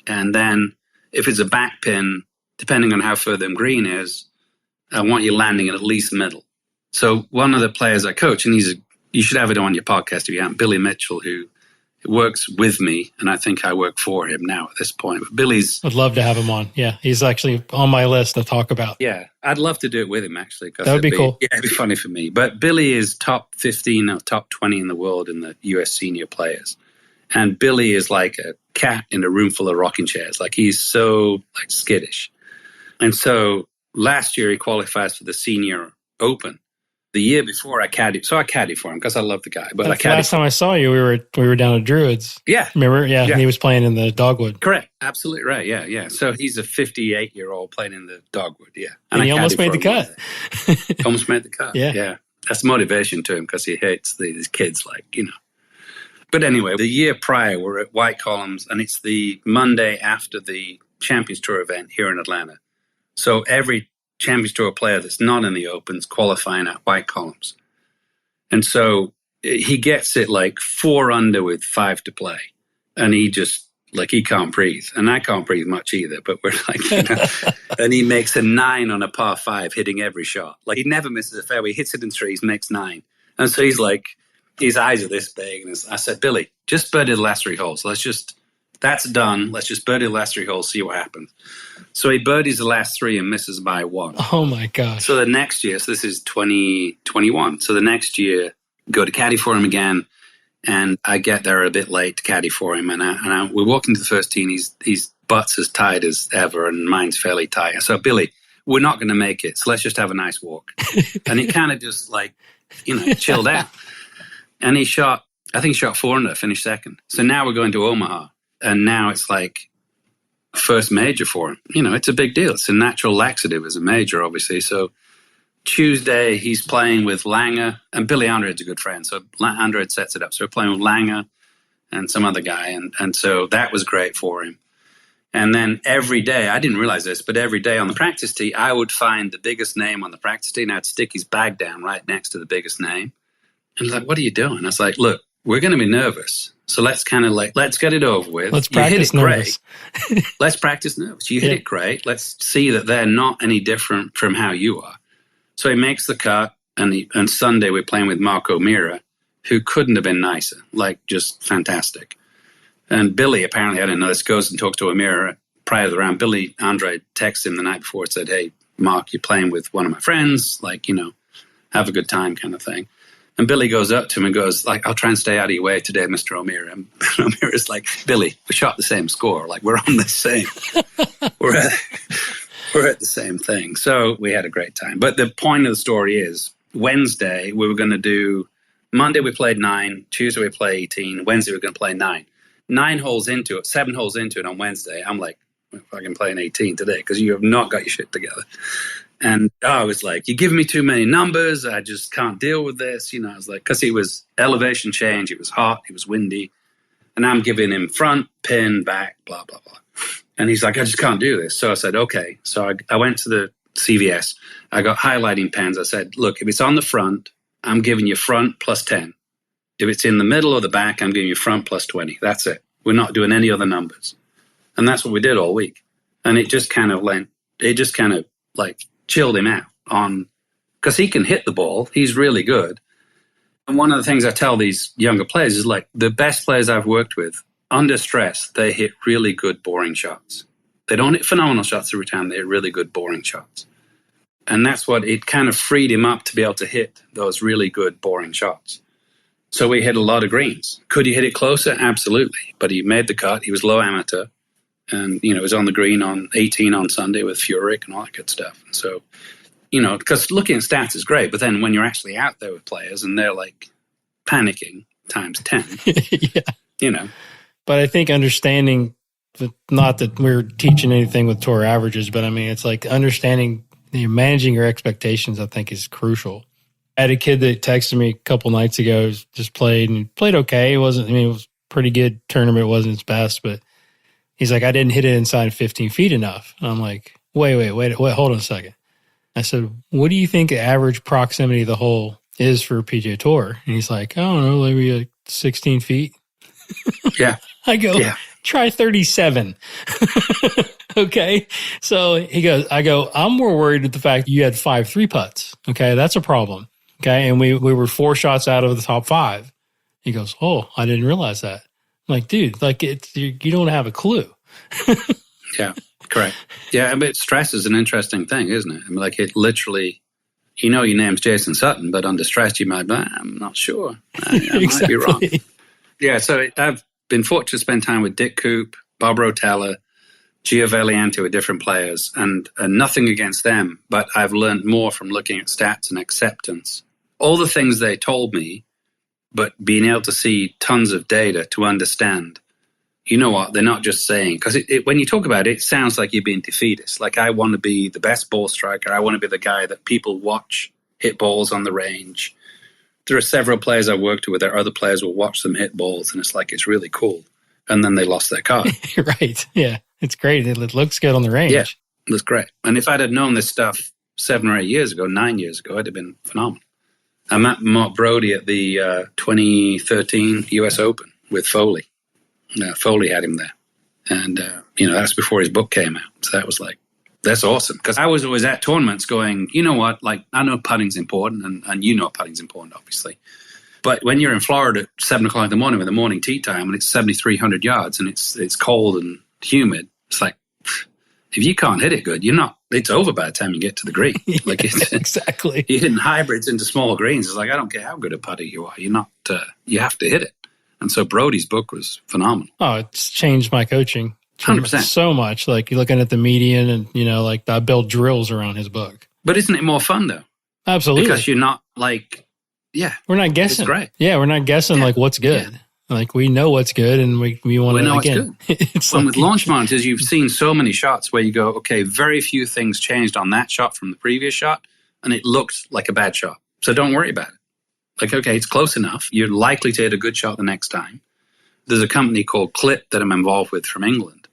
And then if it's a back pin, depending on how far the green is, I want you landing at least middle. So one of the players I coach, and you should have it on your podcast if you haven't, Billy Mitchell, who works with me, and I think I work for him now at this point. But I'd love to have him on. Yeah, he's actually on my list to talk about. Yeah, I'd love to do it with him, actually. That would be cool. Yeah, it'd be funny for me. But Billy is top 15 or top 20 in the world in the U.S. senior players. And Billy is like a cat in a room full of rocking chairs. Like, he's so skittish. And so last year he qualifies for the Senior Open. The year before I caddied for him because I love the guy. But the last time I saw you, we were down at Druids. Yeah. Remember? Yeah. And he was playing in the Dogwood. Correct. Absolutely right. Yeah. So he's a 58-year-old playing in the Dogwood. Yeah. And he almost made the cut. Almost made the cut. Yeah. That's motivation to him because he hates these kids, But anyway, the year prior, we're at White Columns, and it's the Monday after the Champions Tour event here in Atlanta. So every Champions Tour player that's not in the Opens qualifying at White Columns. And so he gets it 4 under with 5 to play. And he just, he can't breathe. And I can't breathe much either, but we're and he makes a 9 on a par 5, hitting every shot. He never misses a fairway. He hits it in threes, makes 9. And so he's his eyes are this big. And I said, Billy, just birdie the last 3 holes. That's done. Let's just birdie the last 3 holes, see what happens. So he birdies the last 3 and misses by 1. Oh, my gosh. So the next year, so this is 2021. So the next year, go to caddy for him again. And I get there a bit late to caddy for him. And we walk into the first tee, and his butt's as tight as ever, and mine's fairly tight. And so, Billy, we're not going to make it. So let's just have a nice walk. And he kind of just chilled out. And I think he shot 4 under, finished second. So now we're going to Omaha. And now it's first major for him. It's a big deal. It's a natural laxative as a major, obviously. So Tuesday, he's playing with Langer. And Billy Andrade's a good friend. So Andrade sets it up. So we're playing with Langer and some other guy. And so that was great for him. And then every day, I didn't realize this, but every day on the practice tee, I would find the biggest name on the practice tee, and I'd stick his bag down right next to the biggest name. And he's like, what are you doing? I was like, look, we're going to be nervous. So let's let's get it over with. Let's practice nervous. Let's practice nervous. You hit it great. Let's see that they're not any different from how you are. So he makes the cut, and Sunday we're playing with Marco Mira, who couldn't have been nicer, just fantastic. And Billy, apparently, I didn't know this, goes and talks to Amira prior to the round. Billy Andrade texted him the night before and said, hey, Mark, you're playing with one of my friends, have a good time kind of thing. And Billy goes up to him and goes, I'll try and stay out of your way today, Mr. O'Meara. And O'Meara's like, Billy, we shot the same score. we're on the same. we're at the same thing. So we had a great time. But the point of the story is, Wednesday, we were going to do, Monday we played 9, Tuesday we played 18, Wednesday we're going to play 9. 7 holes into it on Wednesday, I'm like, I can play an 18 today because you have not got your shit together. And I was like, you're giving me too many numbers. I just can't deal with this. I was like, because it was elevation change. It was hot. It was windy. And I'm giving him front, pin, back, blah, blah, blah. And he's like, I just can't do this. So I said, okay. So I went to the CVS. I got highlighting pens. I said, look, if it's on the front, I'm giving you front plus 10. If it's in the middle or the back, I'm giving you front plus 20. That's it. We're not doing any other numbers. And that's what we did all week. And it just kind of chilled him out because he can hit the ball. He's really good. And one of the things I tell these younger players is the best players I've worked with, under stress, they hit really good, boring shots. They don't hit phenomenal shots every time. They hit really good, boring shots. And that's what it kind of freed him up to be able to hit those really good, boring shots. So we hit a lot of greens. Could he hit it closer? Absolutely. But he made the cut. He was low amateur. And, it was on the green on 18 on Sunday with Furyk and all that good stuff. And so, because looking at stats is great, but then when you're actually out there with players and they're panicking times 10, yeah. But I think understanding, not that we're teaching anything with tour averages, but it's understanding, managing your expectations, I think is crucial. I had a kid that texted me a couple nights ago, just played okay. It wasn't, it was a pretty good tournament. It wasn't its best, but he's like, I didn't hit it inside 15 feet enough. And I'm like, wait, hold on a second. I said, what do you think the average proximity of the hole is for a PGA Tour? And he's like, I don't know, maybe 16 feet. Yeah. I go, try 37. Okay. So I'm more worried with the fact that you had 5 3-putts. Okay. That's a problem. Okay. And we were 4 shots out of the top 5. He goes, oh, I didn't realize that. I'm like, dude, like you don't have a clue. Yeah, correct. Yeah, but stress is an interesting thing, isn't it? I mean, like it literally, your name's Jason Sutton, but under stress you might be, I'm not sure. I might be wrong. Yeah, so I've been fortunate to spend time with Dick Coop, Bob Rotella, Gio Valiante with different players, and nothing against them, but I've learned more from looking at stats and acceptance. All the things they told me, but being able to see tons of data to understand, you know what, they're not just saying, because when you talk about it, it sounds like you're being defeatist. Like, I want to be the best ball striker. I want to be the guy that people watch hit balls on the range. There are several players I worked with, there are other players will watch them hit balls, and it's like, it's really cool. And then they lost their card. Right. Yeah. It's great. It looks good on the range. Yeah, it was great. And if I'd have known this stuff 7 or 8 years ago, 9 years ago, it'd have been phenomenal. I met Mark Brody at the 2013 US Open with Foley. Foley had him there. And, that's before his book came out. So that was like, that's awesome. Because I was always at tournaments going, you know what, like, I know putting's important, and you know putting's important, obviously. But when you're in Florida at 7 o'clock in the morning with the morning tee time and it's 7,300 yards and it's cold and humid, it's like, if you can't hit it good, it's over by the time you get to the green. Like exactly. You're hitting hybrids into small greens. It's like, I don't care how good a putter you are. You're not, you have to hit it. And so Brody's book was phenomenal. Oh, it's changed my coaching 100%. So much. Like, you're looking at the median and, like I build drills around his book. But isn't it more fun though? Absolutely. Because you're not like, we're not guessing. It's great. Yeah, we're not guessing like what's good. Yeah. Like, we know what's good, and we want to, know again. It's good. With launch monitors, you've seen so many shots where you go, okay, very few things changed on that shot from the previous shot, and it looked like a bad shot. So don't worry about it. Like, okay, it's close enough. You're likely to hit a good shot the next time. There's a company called Clip that I'm involved with from England,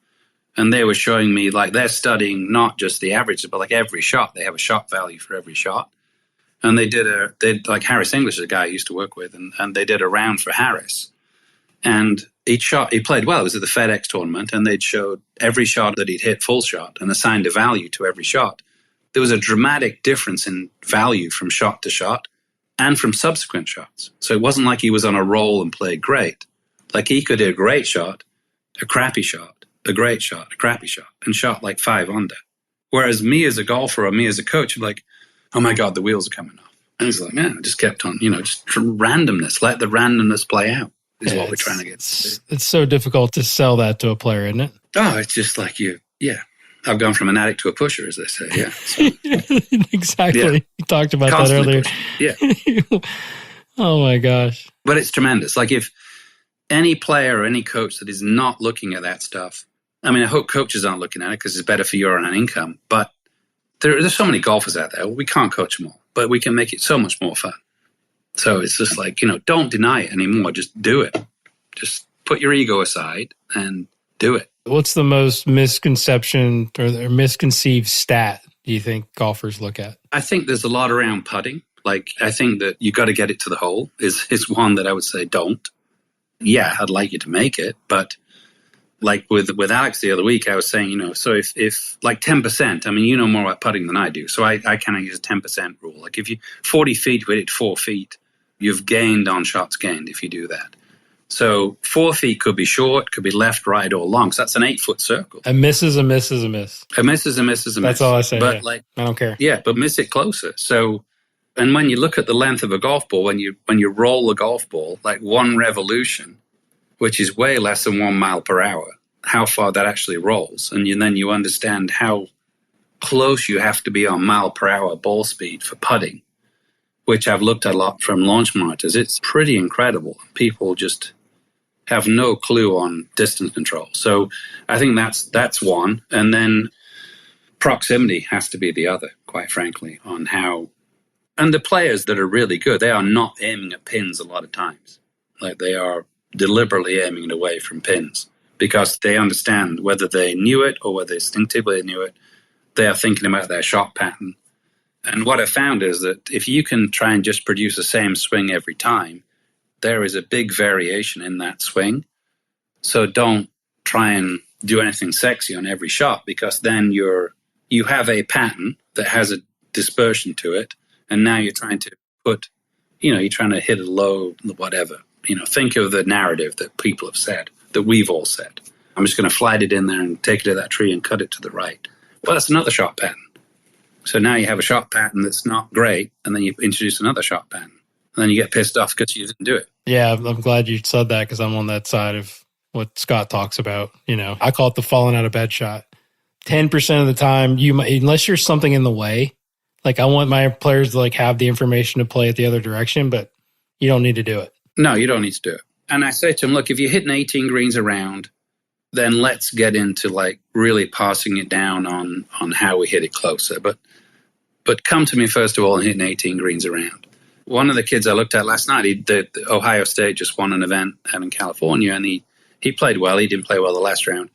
and they were showing me, like, they're studying not just the averages, but like every shot. They have a shot value for every shot. And they like Harris English is a guy I used to work with, and they did a round for Harris. And each shot, he played well. It was at the FedEx tournament, and they'd showed every shot that he'd hit full shot and assigned a value to every shot. There was a dramatic difference in value from shot to shot and from subsequent shots. So it wasn't like he was on a roll and played great. Like, he could hit a great shot, a crappy shot, a great shot, a crappy shot, and shot like 5 under. Whereas me as a golfer or me as a coach, I'm like, oh my God, the wheels are coming off. And he's like, man, I just kept on, just randomness. Let the randomness play out. Is what we're trying to get to do. It's so difficult to sell that to a player, isn't it? Oh, it's just like I've gone from an addict to a pusher, as they say. Yeah. So, exactly. Yeah. You talked about Constantly that earlier. Yeah. Oh my gosh. But it's tremendous. Like, if any player or any coach that is not looking at that stuff, I mean, I hope coaches aren't looking at it because it's better for your own income. But there's so many golfers out there. We can't coach them all, but we can make it so much more fun. So it's just like, don't deny it anymore. Just do it. Just put your ego aside and do it. What's the most misconception or misconceived stat do you think golfers look at? I think there's a lot around putting. Like, I think that you got to get it to the hole is one that I would say don't. Yeah, I'd like you to make it. But like with Alex the other week, I was saying, so if like 10%, I mean, you know more about putting than I do. So I kind of use a 10% rule. Like, if you 40 feet, you hit it 4 feet. You've gained on shots gained if you do that. So 4 feet could be short, could be left, right, or long. So that's an 8-foot circle. A miss is a miss is a miss. A miss is a miss is a miss. That's all I say. But I don't care. Yeah, but miss it closer. So, and when you look at the length of a golf ball, when you roll a golf ball, like one revolution, which is way less than 1 mile per hour, how far that actually rolls. And then you understand how close you have to be on mile per hour ball speed for putting, which I've looked at a lot from launch monitors. It's pretty incredible. People just have no clue on distance control. So I think that's one. And then proximity has to be the other, quite frankly, on how. And the players that are really good, they are not aiming at pins a lot of times. Like, they are deliberately aiming away from pins because they understand, whether they knew it or whether instinctively they knew it, they are thinking about their shot pattern. And what I found is that if you can try and just produce the same swing every time, there is a big variation in that swing. So don't try and do anything sexy on every shot, because then you have a pattern that has a dispersion to it, and now you're trying to put, you're trying to hit a low, whatever. Think of the narrative that people have said, that we've all said. I'm just going to flight it in there and take it to that tree and cut it to the right. Well, that's another shot pattern. So now you have a shot pattern that's not great, and then you introduce another shot pattern. And then you get pissed off because you didn't do it. Yeah, I'm glad you said that, because I'm on that side of what Scott talks about. I call it the falling out of bed shot. 10% of the time, unless there's something in the way, like I want my players to have the information to play it the other direction, but you don't need to do it. No, you don't need to do it. And I say to them, look, if you're hitting 18 greens around, then let's get into really passing it down on how we hit it closer. But come to me first of all and hitting 18 greens around. One of the kids I looked at last night, the Ohio State just won an event out in California, and he played well. He didn't play well the last round,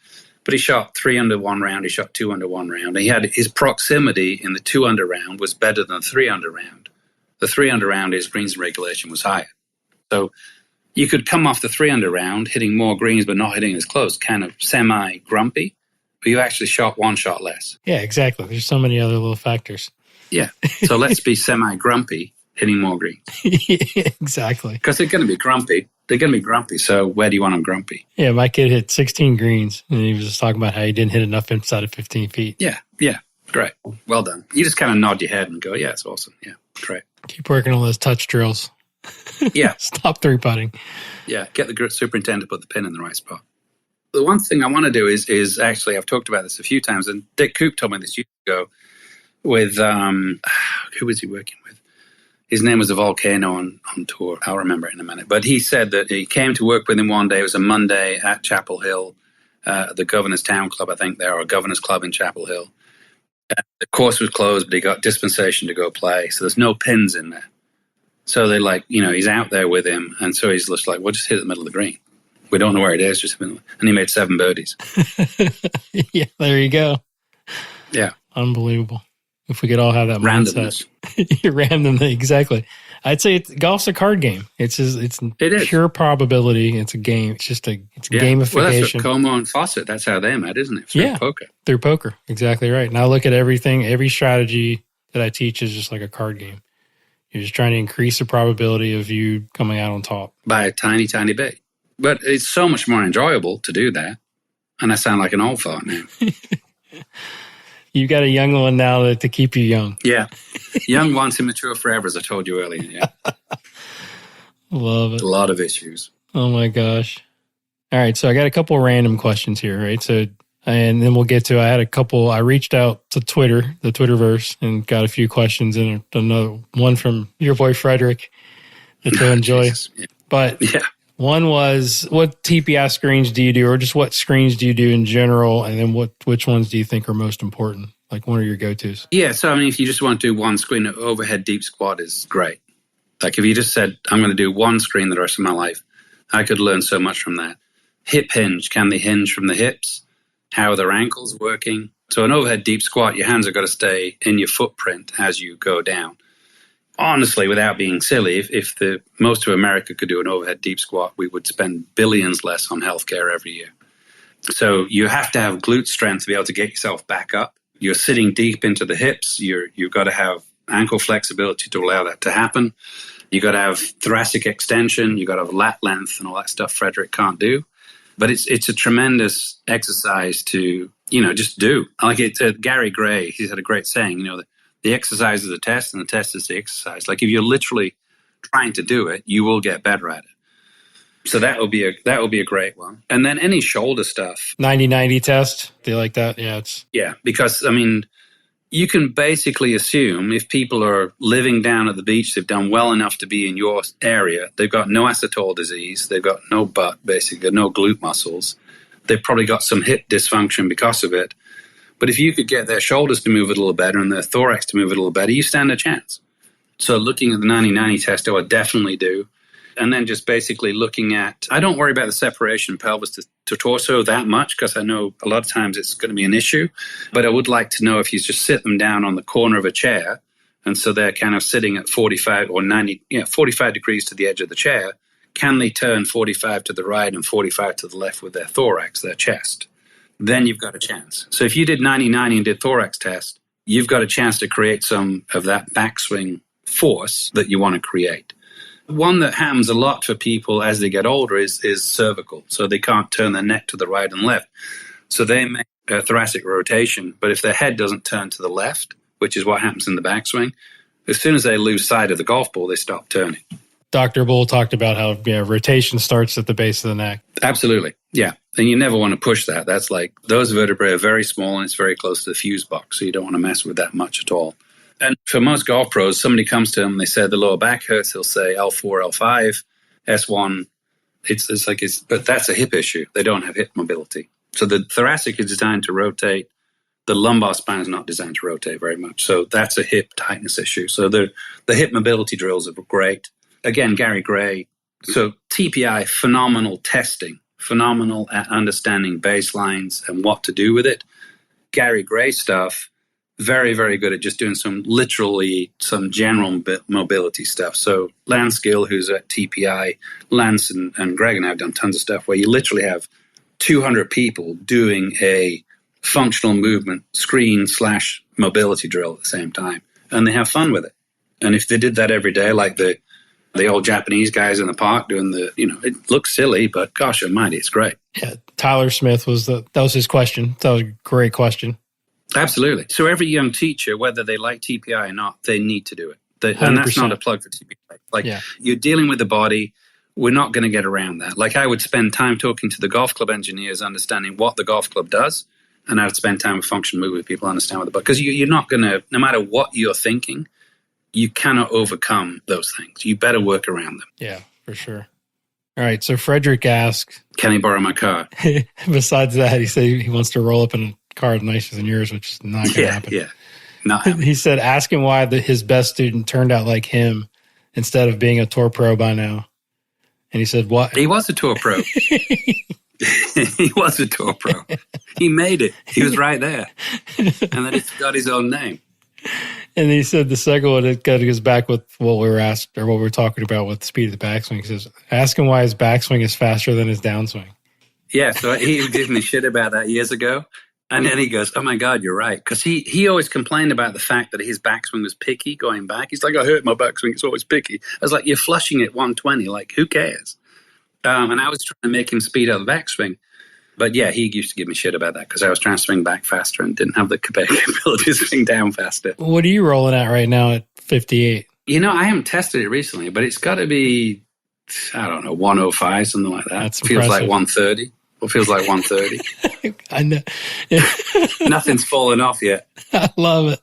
but he shot 3 under one round. He shot 2 under one round. He had his proximity in the 2 under round was better than the 3 under round. The 3 under round, his greens regulation was higher. So you could come off the 3 under round, hitting more greens but not hitting as close, kind of semi-grumpy, but you actually shot one shot less. Yeah, exactly. There's so many other little factors. Yeah. So let's be semi-grumpy, hitting more greens. Yeah, exactly. Because they're going to be grumpy. They're going to be grumpy. So where do you want them grumpy? Yeah, my kid hit 16 greens, and he was just talking about how he didn't hit enough inside of 15 feet. Yeah. Great. Well done. You just kind of nod your head and go, yeah, it's awesome. Yeah, great. Keep working on those touch drills. Yeah. Stop 3-putting. Yeah, get the superintendent to put the pin in the right spot. The one thing I want to do is actually, I've talked about this a few times, and Dick Coop told me this years ago with, who was he working with? His name was a Volcano on tour. I'll remember it in a minute. But he said that he came to work with him one day. It was a Monday at Chapel Hill, the Governor's Town Club, I think there, or Governor's Club in Chapel Hill. The course was closed, but he got dispensation to go play. So there's no pins in there. So they're he's out there with him. And so he's just we'll just hit the middle of the green. We don't know where it is. Just and he made 7 birdies. Yeah, there you go. Yeah. Unbelievable. If we could all have that randomness. Mindset. Randomly, exactly. I'd say golf's a card game. It is pure probability. It's a game. It's just gamification. Well, that's what Como and Fawcett, that's how they met, isn't it? Through poker. Through poker. Exactly right. And I look at every strategy that I teach is just like a card game. You're just trying to increase the probability of you coming out on top. By a tiny, tiny bit. But it's so much more enjoyable to do that. And I sound like an old fart now. You got a young one now to keep you young. Yeah. Young once, immature forever, as I told you earlier. Yeah. Love it. A lot of issues. Oh, my gosh. All right. So I got a couple random questions here, right? So, and then we'll get to, I reached out to Twitter, the Twitterverse, and got a few questions and another one from your boy, Frederick, that you'll enjoy. Yeah. But one was, what TPS screens do you do, or just what screens do you do in general? And then which ones do you think are most important? Like, one of your go-tos? Yeah. So, I mean, if you just want to do one screen, overhead deep squat is great. Like, if you just said, I'm going to do one screen the rest of my life, I could learn so much from that. Hip hinge. Can they hinge from the hips? How are their ankles working? So an overhead deep squat, your hands have got to stay in your footprint as you go down. Honestly, without being silly, if most of America could do an overhead deep squat, we would spend billions less on healthcare every year. So you have to have glute strength to be able to get yourself back up. You're sitting deep into the hips. You've got to have ankle flexibility to allow that to happen. You've got to have thoracic extension. You've got to have lat length and all that stuff Frederick can't do. But it's a tremendous exercise to, just do. Like Gary Gray, he's had a great saying, the exercise is the test and the test is the exercise. Like if you're literally trying to do it, you will get better at it. So that will be a great one. And then any shoulder stuff. 90-90 test. Do you like that? Yeah. Because, you can basically assume if people are living down at the beach, they've done well enough to be in your area, they've got no acetol disease, they've got no butt, basically, no glute muscles. They've probably got some hip dysfunction because of it. But if you could get their shoulders to move a little better and their thorax to move a little better, you stand a chance. So looking at the 90-90 test, I would definitely do. And then just basically looking at, I don't worry about the separation pelvis to torso that much because I know a lot of times it's going to be an issue. But I would like to know if you just sit them down on the corner of a chair, and so they're kind of sitting at 45 or 90, 45 degrees to the edge of the chair. can they turn 45 to the right and 45 to the left with their thorax, their chest? Then you've got a chance. So if you did 90-90 and did thorax test, you've got a chance to create some of that backswing force that you want to create. One that happens a lot for people as they get older is cervical. So they can't turn their neck to the right and left. So they make a thoracic rotation, but if their head doesn't turn to the left, which is what happens in the backswing, as soon as they lose sight of the golf ball, they stop turning. Dr. Bull talked about how rotation starts at the base of the neck. Absolutely, yeah. And you never want to push that. That's like, those vertebrae are very small and it's very close to the fuse box, so you don't want to mess with that much at all. And for most golf pros, somebody comes to them and they say the lower back hurts, they'll say L4, L5, S1. But that's a hip issue. They don't have hip mobility. So the thoracic is designed to rotate. The lumbar spine is not designed to rotate very much. So that's a hip tightness issue. So the hip mobility drills are great. Again, Gary Gray. So TPI, phenomenal testing, phenomenal at understanding baselines and what to do with it. Gary Gray stuff, very, very good at just doing some general mobility stuff. So Lance Gill, who's at TPI, Lance and Greg and I have done tons of stuff where you literally have 200 people doing a functional movement screen/mobility drill at the same time. And they have fun with it. And if they did that every day, like the old Japanese guys in the park doing it looks silly, but gosh almighty, it's great. Yeah, Tyler Smith that was his question. That was a great question. Absolutely. So every young teacher, whether they like TPI or not, they need to do it. And that's not a plug for TPI. You're dealing with the body. We're not going to get around that. Like, I would spend time talking to the golf club engineers, understanding what the golf club does, and I would spend time with functional movement people, understand what the body, because you're not going to, no matter what you're thinking, you cannot overcome those things. You better work around them. Yeah, for sure. All right, so Frederick asked, can he borrow my car? Besides that, he said he wants to roll up in a car nicer than yours, which is not going to happen. Yeah, not happening. He said, ask him why his best student turned out like him instead of being a tour pro by now. And he said, what? He was a tour pro. He was a tour pro. He made it. He was right there. And then he got his own name. And he said the second one, it goes back with what we were asked, or what we were talking about with the speed of the backswing. He says, ask him why his backswing is faster than his downswing. Yeah, so he gave me shit about that years ago. And then he goes, oh my God, you're right. Because he always complained about the fact that his backswing was picky going back. He's like, I hurt my backswing, it's always picky. I was like, you're flushing it 120, like, who cares? And I was trying to make him speed out the backswing. But yeah, he used to give me shit about that because I was trying to swing back faster and didn't have the capability to swing down faster. What are you rolling at right now at 58? I haven't tested it recently, but it's got to be, I don't know, 105, something like that. That's feels impressive. like 130. Or feels like 130. I know. Nothing's fallen off yet. I love it.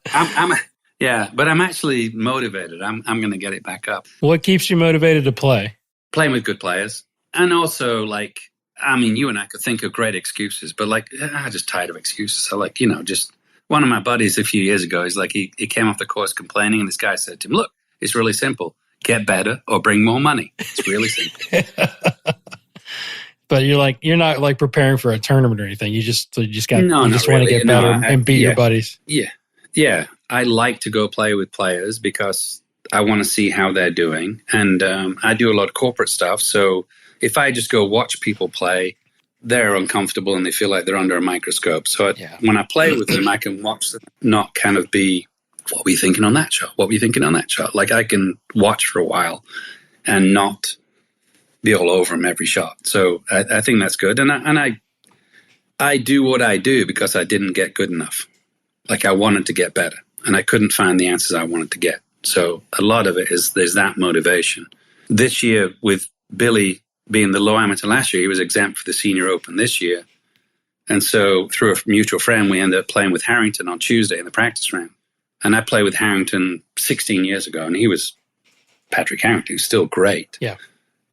But I'm actually motivated. I'm going to get it back up. What keeps you motivated to play? Playing with good players. And also, you and I could think of great excuses, but I'm just tired of excuses. So just one of my buddies a few years ago, he's like, he came off the course complaining, and this guy said to him, look, it's really simple. Get better or bring more money. It's really simple. But you're not preparing for a tournament or anything. You just want to get better and beat your buddies. Yeah. I like to go play with players because I want to see how they're doing. And I do a lot of corporate stuff. So if I just go watch people play, they're uncomfortable and they feel like they're under a microscope. So when I play with them, I can watch them not kind of be, what were you thinking on that shot? What were you thinking on that shot? Like, I can watch for a while and not be all over them every shot. So I think that's good. And I do what I do because I didn't get good enough. Like, I wanted to get better and I couldn't find the answers I wanted to get. So a lot of it is there's that motivation. This year, with Billy being the low amateur last year, he was exempt for the Senior Open this year. And so through a mutual friend, we ended up playing with Harrington on Tuesday in the practice round. And I played with Harrington 16 years ago, and he was Patrick Harrington. He was still great. Yeah.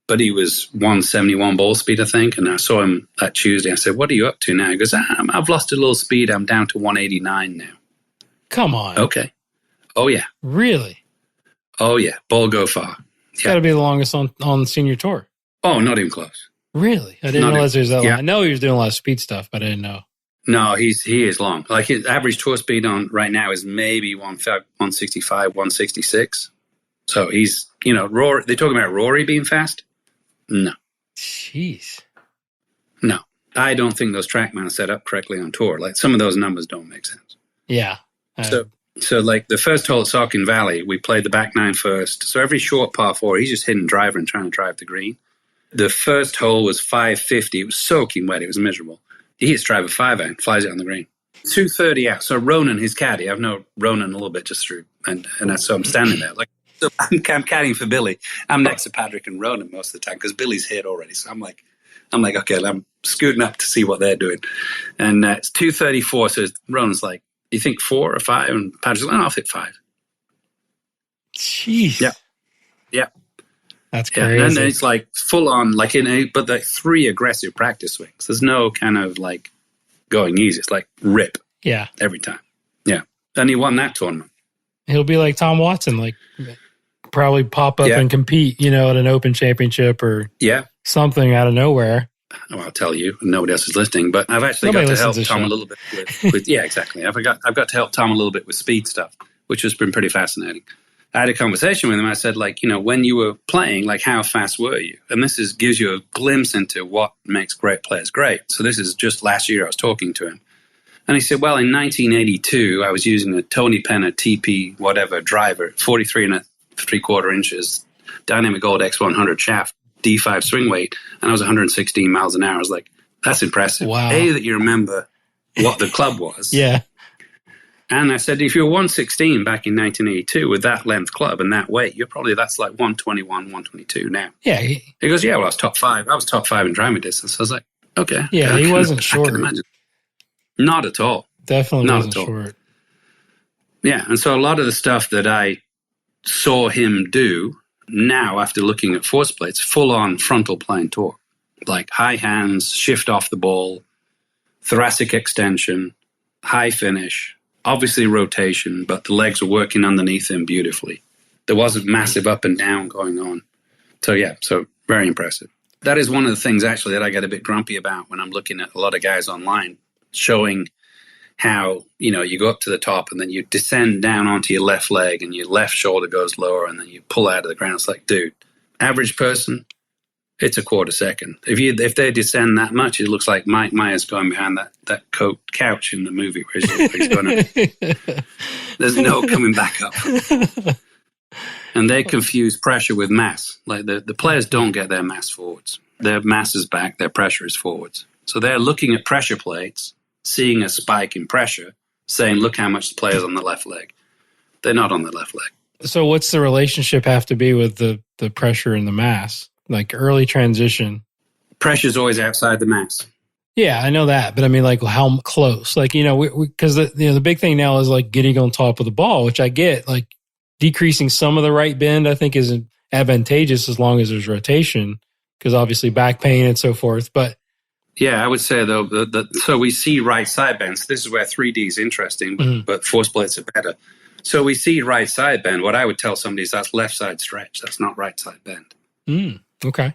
But he was 171 ball speed, I think. And I saw him that Tuesday. I said, what are you up to now? He goes, I've lost a little speed. I'm down to 189 now. Come on. Okay. Oh, yeah. Really? Oh, yeah. Ball go far. It's got to be the longest on the senior tour. Oh, not even close. Really? I didn't realize there was that long. I know he was doing a lot of speed stuff, but I didn't know. No, he is long. Like, his average tour speed on right now is maybe 165, 166. So he's, Rory, they talk about Rory being fast. No. Jeez. No. I don't think those TrackMan are set up correctly on tour. Like, some of those numbers don't make sense. Yeah. So like the first hole at Saucon Valley, we played the back nine first. So every short par four, he's just hitting driver and trying to drive the green. The first hole was 550. It was soaking wet. It was miserable. He hits driver 5-iron, flies it on the green. 230 out. So Ronan, his caddy, I've known Ronan a little bit just through, and so I'm standing there. Like, so I'm caddying for Billy. I'm next to Patrick and Ronan most of the time because Billy's hit already. So I'm like, okay, I'm scooting up to see what they're doing. And it's 234. So Ronan's like, you think 4 or 5? And Patrick's like, I'll hit 5. Jeez. Yeah. That's crazy. Yeah. And then it's like full on, like but the 3 aggressive practice swings. There's no kind of like going easy. It's like rip. Yeah. Every time. Yeah. And he won that tournament. He'll be like Tom Watson, like probably pop up and compete, at an Open Championship or something out of nowhere. Well, I'll tell you, nobody else is listening, but I've actually got to help Tom a little bit with yeah, exactly. I've got to help Tom a little bit with speed stuff, which has been pretty fascinating. I had a conversation with him. I said, like, when you were playing, like, how fast were you? And this gives you a glimpse into what makes great players great. So this is just last year I was talking to him. And he said, well, in 1982, I was using a Tony Penna TP whatever driver, 43 3/4 inches, Dynamic Gold X100 shaft, D5 swing weight, and I was 116 miles an hour. I was like, that's impressive. Wow. That you remember what the club was. Yeah. And I said, if you're 116 back in 1982 with that length club and that weight, that's like 121, 122 now. Yeah. He goes, yeah, well, I was top 5. I was top 5 in driving distance. I was like, okay. Yeah, he wasn't short. Not at all. Definitely not wasn't short. Yeah, and so a lot of the stuff that I saw him do now, after looking at force plates, full-on frontal plane torque, like high hands, shift off the ball, thoracic extension, high finish, obviously rotation, but the legs were working underneath him beautifully. There wasn't massive up and down going on. So very impressive. That is one of the things, actually, that I get a bit grumpy about when I'm looking at a lot of guys online, showing how, you go up to the top and then you descend down onto your left leg and your left shoulder goes lower and then you pull out of the ground. It's like, dude, average person, it's a quarter second. If they descend that much, it looks like Mike Myers going behind that couch in the movie where he's going to, there's no coming back up. And they confuse pressure with mass. Like the players don't get their mass forwards. Their mass is back, their pressure is forwards. So they're looking at pressure plates, seeing a spike in pressure, saying, look how much the player's on the left leg. They're not on the left leg. So what's the relationship have to be with the pressure and the mass? Like early transition? Pressure's always outside the mass. Yeah, I know that. But I mean, like, how close? Like, because the big thing now is like getting on top of the ball, which I get. Like, decreasing some of the right bend, I think, is advantageous as long as there's rotation, because obviously back pain and so forth. But yeah, I would say, though, so we see right side bends. This is where 3D is interesting, but force plates are better. So we see right side bend. What I would tell somebody is that's left side stretch. That's not right side bend. Okay.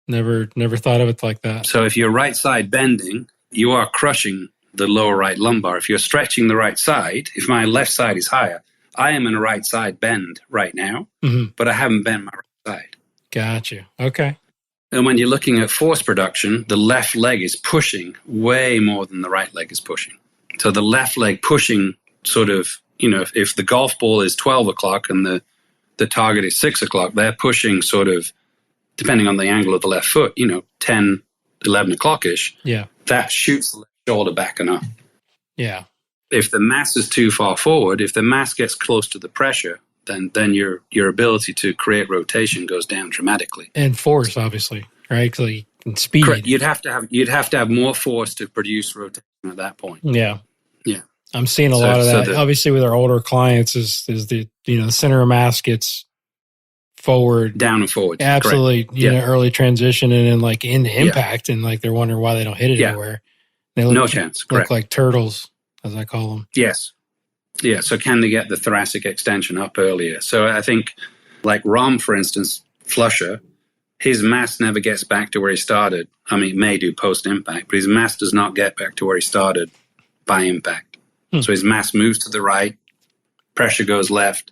Never thought of it like that. So if you're right side bending, you are crushing the lower right lumbar. If you're stretching the right side, if my left side is higher, I am in a right side bend right now, but I haven't bent my right side. Gotcha. Okay. And when you're looking at force production, the left leg is pushing way more than the right leg is pushing. So the left leg pushing sort of, if the golf ball is 12 o'clock and the target is 6 o'clock, they're pushing sort of, depending on the angle of the left foot, 10, 11 o'clock-ish. Yeah. That shoots the left shoulder back enough. Yeah. If the mass is too far forward, if the mass gets close to the pressure, then your ability to create rotation goes down dramatically. And force, obviously, right? Because speed. Correct. You'd have to have more force to produce rotation at that point. Yeah. Yeah. I'm seeing a lot of that. Obviously, with our older clients, is the the center of mass gets forward, down and forward. Absolutely, early transition and then like in the impact, and like they're wondering why they don't hit it anywhere. They look, no chance. Look like turtles, as I call them. Yes. Yeah. So can they get the thoracic extension up earlier? So I think, like Rom, for instance, Flusher, his mass never gets back to where he started. I mean, it may do post impact, but his mass does not get back to where he started by impact. So his mass moves to the right, pressure goes left,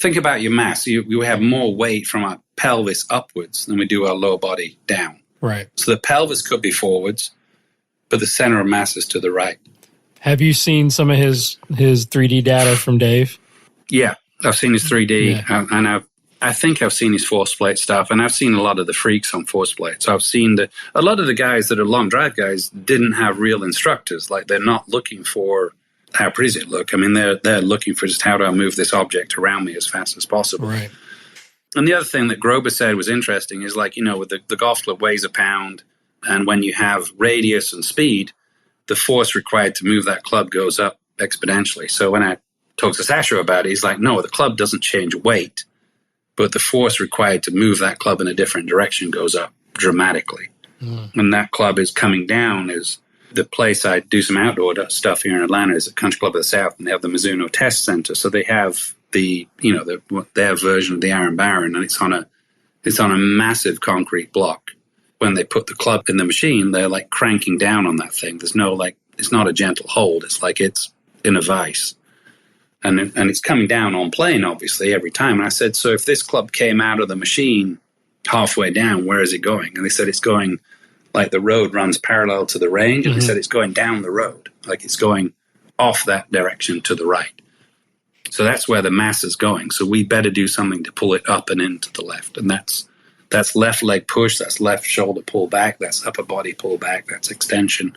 think about your mass. You have more weight from our pelvis upwards than we do our lower body down. Right. So the pelvis could be forwards, but the center of mass is to the right. Have you seen some of his 3D data from Dave? Yeah, I've seen his 3D, Yeah. and I think I've seen his force plate stuff, and I've seen a lot of the freaks on force plate. So I've seen a lot of the guys that are long drive guys didn't have real instructors. Like, they're not looking for how pretty does it look. I mean, they're looking for just how do I move this object around me as fast as possible. Right. And the other thing that Grober said was interesting is, like, with the golf club weighs a pound, and when you have radius and speed, the force required to move that club goes up exponentially. So when I talked to Sasha about it, he's like, no, the club doesn't change weight, but the force required to move that club in a different direction goes up dramatically. And that club is coming down. Is the place I do some outdoor stuff here in Atlanta is a Country Club of the South, and they have the Mizuno Test Center. So they have their version of the Iron Baron, and it's on a massive concrete block. When they put the club in the machine, they're like cranking down on that thing. There's no, like, it's not a gentle hold. It's like it's in a vice. And it's coming down on plane, obviously, every time. And I said, so if this club came out of the machine halfway down, where is it going? And they said it's going, like, the road runs parallel to the range. And they said it's going down the road. Like, it's going off that direction to the right. So that's where the mass is going. So we better do something to pull it up and into the left. And that's left leg push, that's left shoulder pull back, that's upper body pull back, that's extension,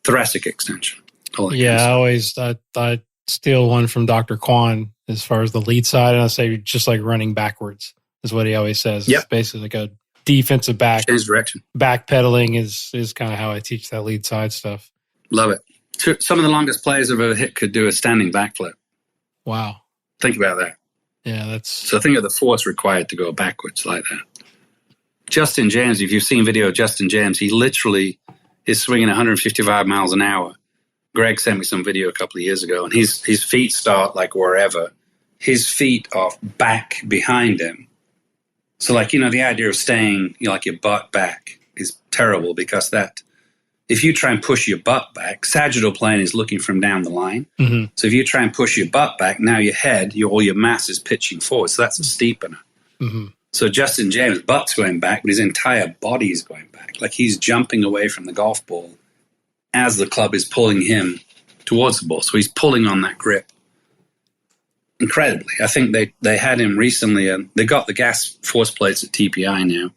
thoracic extension. I steal one from Dr. Kwan as far as the lead side, and I say just like running backwards is what he always says. Yep. It's basically like a defensive back. Change direction. Backpedaling is kind of how I teach that lead side stuff. Love it. Some of the longest players I've ever hit could do a standing backflip. Wow. Think about that. Yeah, So think of the force required to go backwards like that. Justin James, if you've seen video of Justin James, he literally is swinging 155 miles an hour. Greg sent me some video a couple of years ago, and his feet start like wherever. His feet are back behind him. So, like, the idea of staying, like, your butt back is terrible, because that, if you try and push your butt back, sagittal plane is looking from down the line. Mm-hmm. So if you try and push your butt back, now your head, all your mass is pitching forward. So that's a steepener. Mm-hmm. So Justin James' butt's going back, but his entire body is going back. Like, he's jumping away from the golf ball as the club is pulling him towards the ball. So he's pulling on that grip incredibly. I think they had him recently. They got the gas force plates at TPI now,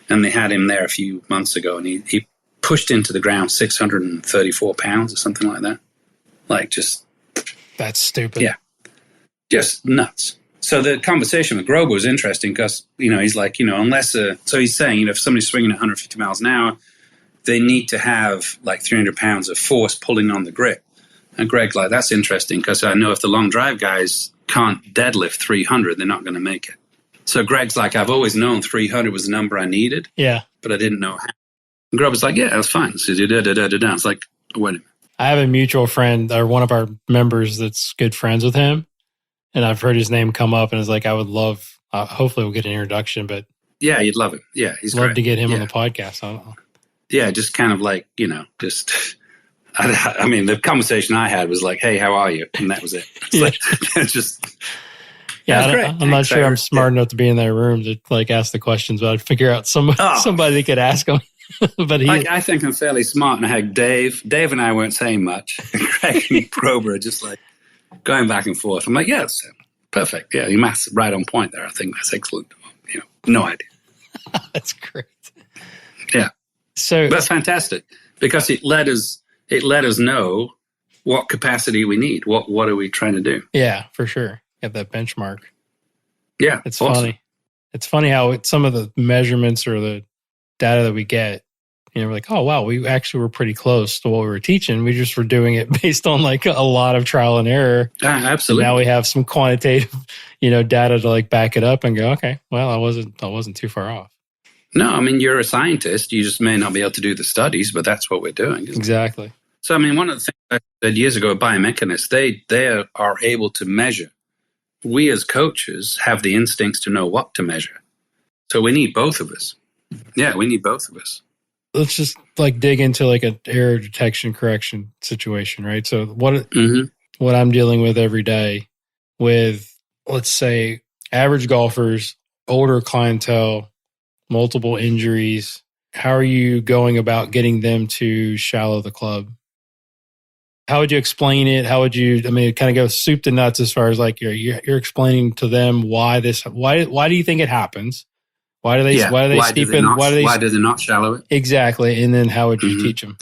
and they had him there a few months ago, and he pushed into the ground 634 pounds or something like that. Like, just... That's stupid. Yeah. Just nuts. So the conversation with Grober was interesting because, he's like, unless... so he's saying, if somebody's swinging at 150 miles an hour, they need to have like 300 pounds of force pulling on the grip. And Greg's like, that's interesting because I know if the long drive guys can't deadlift 300, they're not going to make it. So Greg's like, I've always known 300 was the number I needed. Yeah. But I didn't know how. And Grober's like, yeah, that's fine. So it's like, wait a minute. I have a mutual friend, or one of our members that's good friends with him. And I've heard his name come up, and it's like, I would love, hopefully we'll get an introduction, but yeah, you'd love it. Yeah, he's love great. to get him on the podcast. I don't know. Yeah, just kind of like, just, I mean, the conversation I had was like, hey, how are you? And that was it. It's like, just, I'm not sure I'm smart enough to be in that room to like ask the questions, but I'd figure out somebody that could ask him. But I think I'm fairly smart, and I had Dave and I weren't saying much. Greg and Grober are just like going back and forth. I'm like, yes, perfect. Yeah, your math's right on point there. I think that's excellent. No idea. That's great. Yeah. So that's fantastic because it let us know what capacity we need. What are we trying to do? Yeah, for sure. Get that benchmark. Yeah, it's awesome. Funny. It's funny how some of the measurements or the data that we get, we're like, oh wow, we actually were pretty close to what we were teaching. We just were doing it based on like a lot of trial and error. Absolutely. And now we have some quantitative, data to like back it up and go, okay, well, I wasn't too far off. No, I mean, you're a scientist. You just may not be able to do the studies, but that's what we're doing. Exactly. So, I mean, one of the things I said years ago, biomechanists, they are able to measure. We as coaches have the instincts to know what to measure. So we need both of us. Yeah, we need both of us. Let's just like dig into like an error detection correction situation, right? So what I'm dealing with every day with let's say, average golfers, older clientele, multiple injuries, how are you going about getting them to shallow the club? How would you explain it? How would you, kind of go soup to nuts as far as like you're explaining to them why do you think it happens? Why do they not shallow it? Exactly. And then how would you teach them?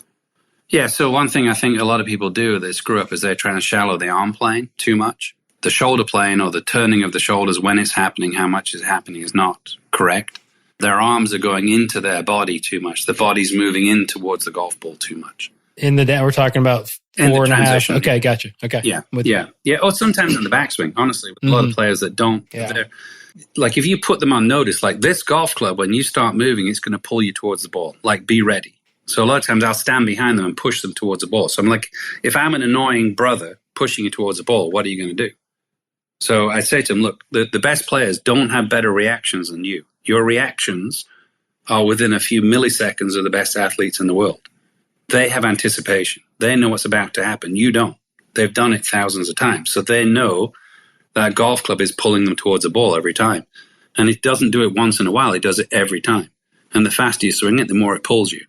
Yeah. So one thing I think a lot of people do that screw up is they're trying to shallow the arm plane too much. The shoulder plane or the turning of the shoulders when it's happening, how much is happening is not correct. Their arms are going into their body too much. The body's moving in towards the golf ball too much. We're talking about 4.5. Okay, gotcha. Okay. Yeah. Or sometimes in the backswing, honestly, with a lot of players that don't. Yeah. Like if you put them on notice, like this golf club, when you start moving, it's going to pull you towards the ball. Like be ready. So a lot of times I'll stand behind them and push them towards the ball. So I'm like, if I'm an annoying brother pushing you towards the ball, what are you going to do? So I say to them, look, the best players don't have better reactions than you. Your reactions are within a few milliseconds of the best athletes in the world. They have anticipation. They know what's about to happen. You don't. They've done it thousands of times. So they know that golf club is pulling them towards the ball every time. And it doesn't do it once in a while. It does it every time. And the faster you swing it, the more it pulls you.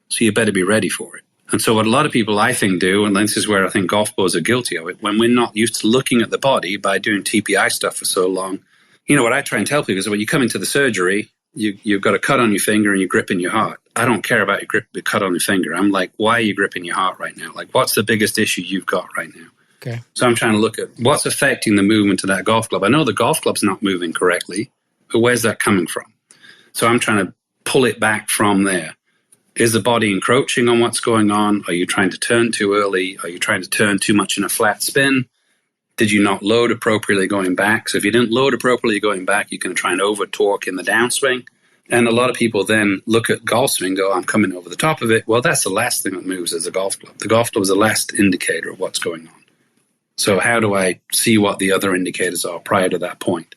So you better be ready for it. And so what a lot of people, I think, do, and this is where I think golf pros are guilty of it, when we're not used to looking at the body by doing TPI stuff for so long, what I try and tell people is when you come into the surgery, you've got a cut on your finger and you're gripping your heart. I don't care about your cut on your finger. I'm like, why are you gripping your heart right now? Like, what's the biggest issue you've got right now? Okay. So I'm trying to look at what's affecting the movement of that golf club. I know the golf club's not moving correctly, but where's that coming from? So I'm trying to pull it back from there. Is the body encroaching on what's going on? Are you trying to turn too early? Are you trying to turn too much in a flat spin? Did you not load appropriately going back? So if you didn't load appropriately going back, you can try and over torque in the downswing. And a lot of people then look at golf swing and go, I'm coming over the top of it. Well, that's the last thing that moves is the golf club. The golf club is the last indicator of what's going on. So how do I see what the other indicators are prior to that point?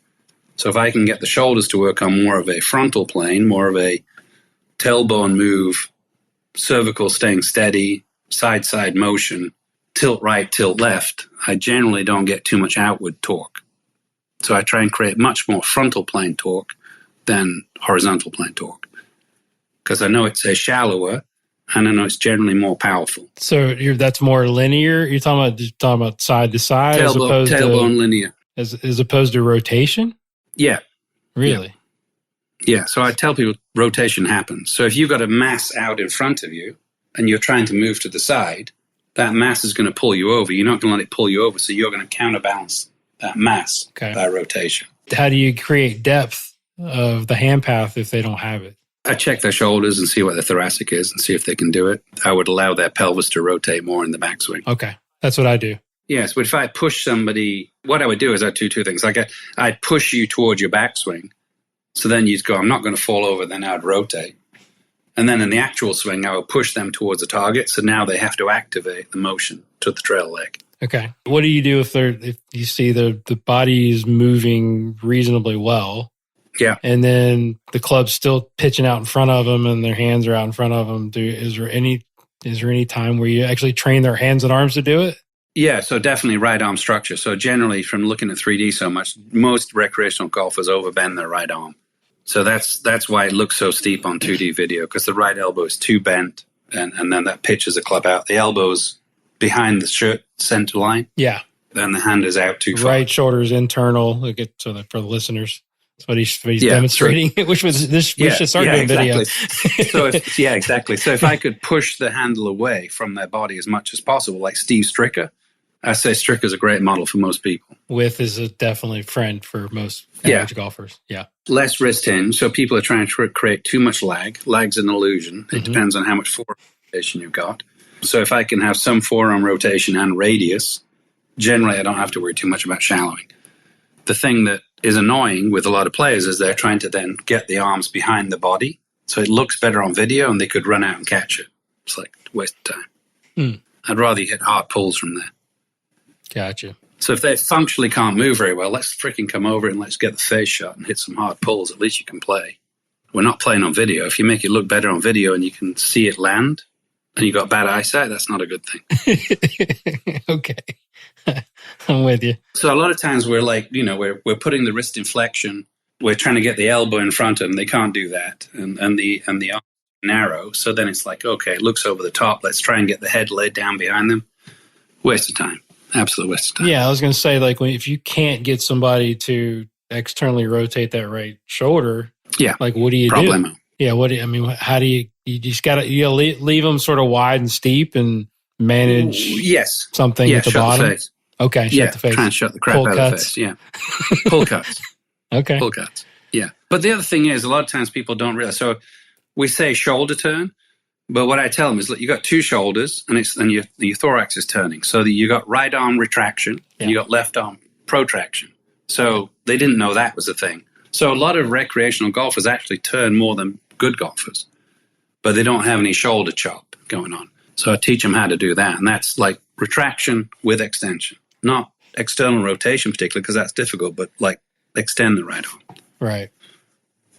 So if I can get the shoulders to work on more of a frontal plane, more of a tailbone move, cervical staying steady, side-side motion, tilt right, tilt left, I generally don't get too much outward torque. So I try and create much more frontal plane torque than horizontal plane torque. Because I know it's a shallower, and I know it's generally more powerful. So that's more linear? You're talking about side to side tailbone linear. As opposed to rotation? Yeah. Really? Yeah. So I tell people rotation happens. So if you've got a mass out in front of you and you're trying to move to the side, that mass is going to pull you over. You're not going to let it pull you over. So you're going to counterbalance that mass by rotation. How do you create depth of the hand path if they don't have it? I check their shoulders and see what their thoracic is and see if they can do it. I would allow their pelvis to rotate more in the backswing. Okay. That's what I do. Yes, but if I push somebody, what I would do is I'd do two things. Like I'd push you towards your backswing. So then you'd go, I'm not going to fall over. Then I'd rotate. And then in the actual swing, I would push them towards the target. So now they have to activate the motion to the trail leg. Okay. What do you do if you see the body is moving reasonably well? Yeah. And then the club's still pitching out in front of them and their hands are out in front of them. Is there any time where you actually train their hands and arms to do it? Yeah, so definitely right arm structure. So generally from looking at 3D so much, most recreational golfers overbend their right arm. So that's why it looks so steep on 2D video, because the right elbow is too bent and then that pitches the club out. The elbow's behind the shirt center line. Yeah. Then the hand is out too far. Right shoulder's internal. So that for the listeners. That's what he's demonstrating, which was this. We should start doing video. So exactly. So if I could push the handle away from their body as much as possible, like Steve Stricker, I say Stricker's a great model for most people. Width is a definitely friend for most average golfers. Yeah. Less wrist hinge. So people are trying to create too much lag. Lag's an illusion. It depends on how much forearm rotation you've got. So if I can have some forearm rotation and radius, generally I don't have to worry too much about shallowing. The thing that is annoying with a lot of players is they're trying to then get the arms behind the body. So it looks better on video and they could run out and catch it. It's like a waste of time. I'd rather you hit hard pulls from there. Gotcha. So if they functionally can't move very well, let's freaking come over and let's get the face shot and hit some hard pulls. At least you can play. We're not playing on video. If you make it look better on video and you can see it land and you got bad eyesight, that's not a good thing. Okay. I'm with you. So a lot of times we're like, we're putting the wrist in flexion. We're trying to get the elbow in front of them. They can't do that. And the arm is narrow. So then it's like, okay, it looks over the top. Let's try and get the head laid down behind them. Waste of time. Absolute waste of time. Yeah, I was going to say, like, if you can't get somebody to externally rotate that right shoulder, like, what do you Problemo. do? Yeah, how do you just got to leave them sort of wide and steep and manage something at the bottom? The face. Okay, shut the face. Try and shut the crap out of the face. Yeah. Pull cuts. Okay. Pull cuts. Yeah. But the other thing is, a lot of times people don't realize. So we say shoulder turn, but what I tell them is, look, you got two shoulders and your thorax is turning. So you got right arm retraction and you got left arm protraction. So they didn't know that was a thing. So a lot of recreational golfers actually turn more than good golfers, but they don't have any shoulder chop going on. So I teach them how to do that. And that's like retraction with extension, not external rotation particularly, because that's difficult, but like extend the right arm. Right.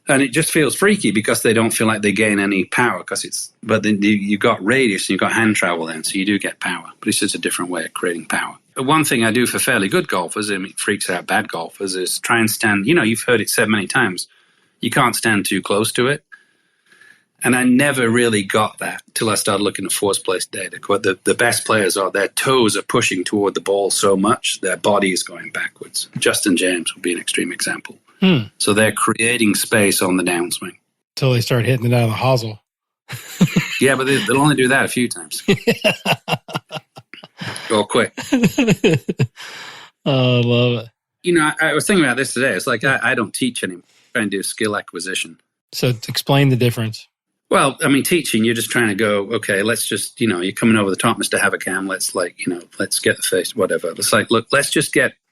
And it just feels freaky because they don't feel like they gain any power but then you got radius and you got hand travel then, so you do get power, but it's just a different way of creating power. But one thing I do for fairly good golfers, and it freaks out bad golfers, is try and stand, you've heard it said many times, you can't stand too close to it. And I never really got that till I started looking at force place data. The best players their toes are pushing toward the ball so much, their body is going backwards. Justin James would be an extreme example. So they're creating space on the downswing. Until they start hitting it out of the hosel. Yeah, but they'll only do that a few times. Go quick. Oh, I love it. I was thinking about this today. It's like I don't teach anymore. I try and do skill acquisition. So explain the difference. Well, teaching, you're just trying to go, okay, let's just, you're coming over the top, Mr. Havacam. Let's let's get the face, whatever. It's like, look,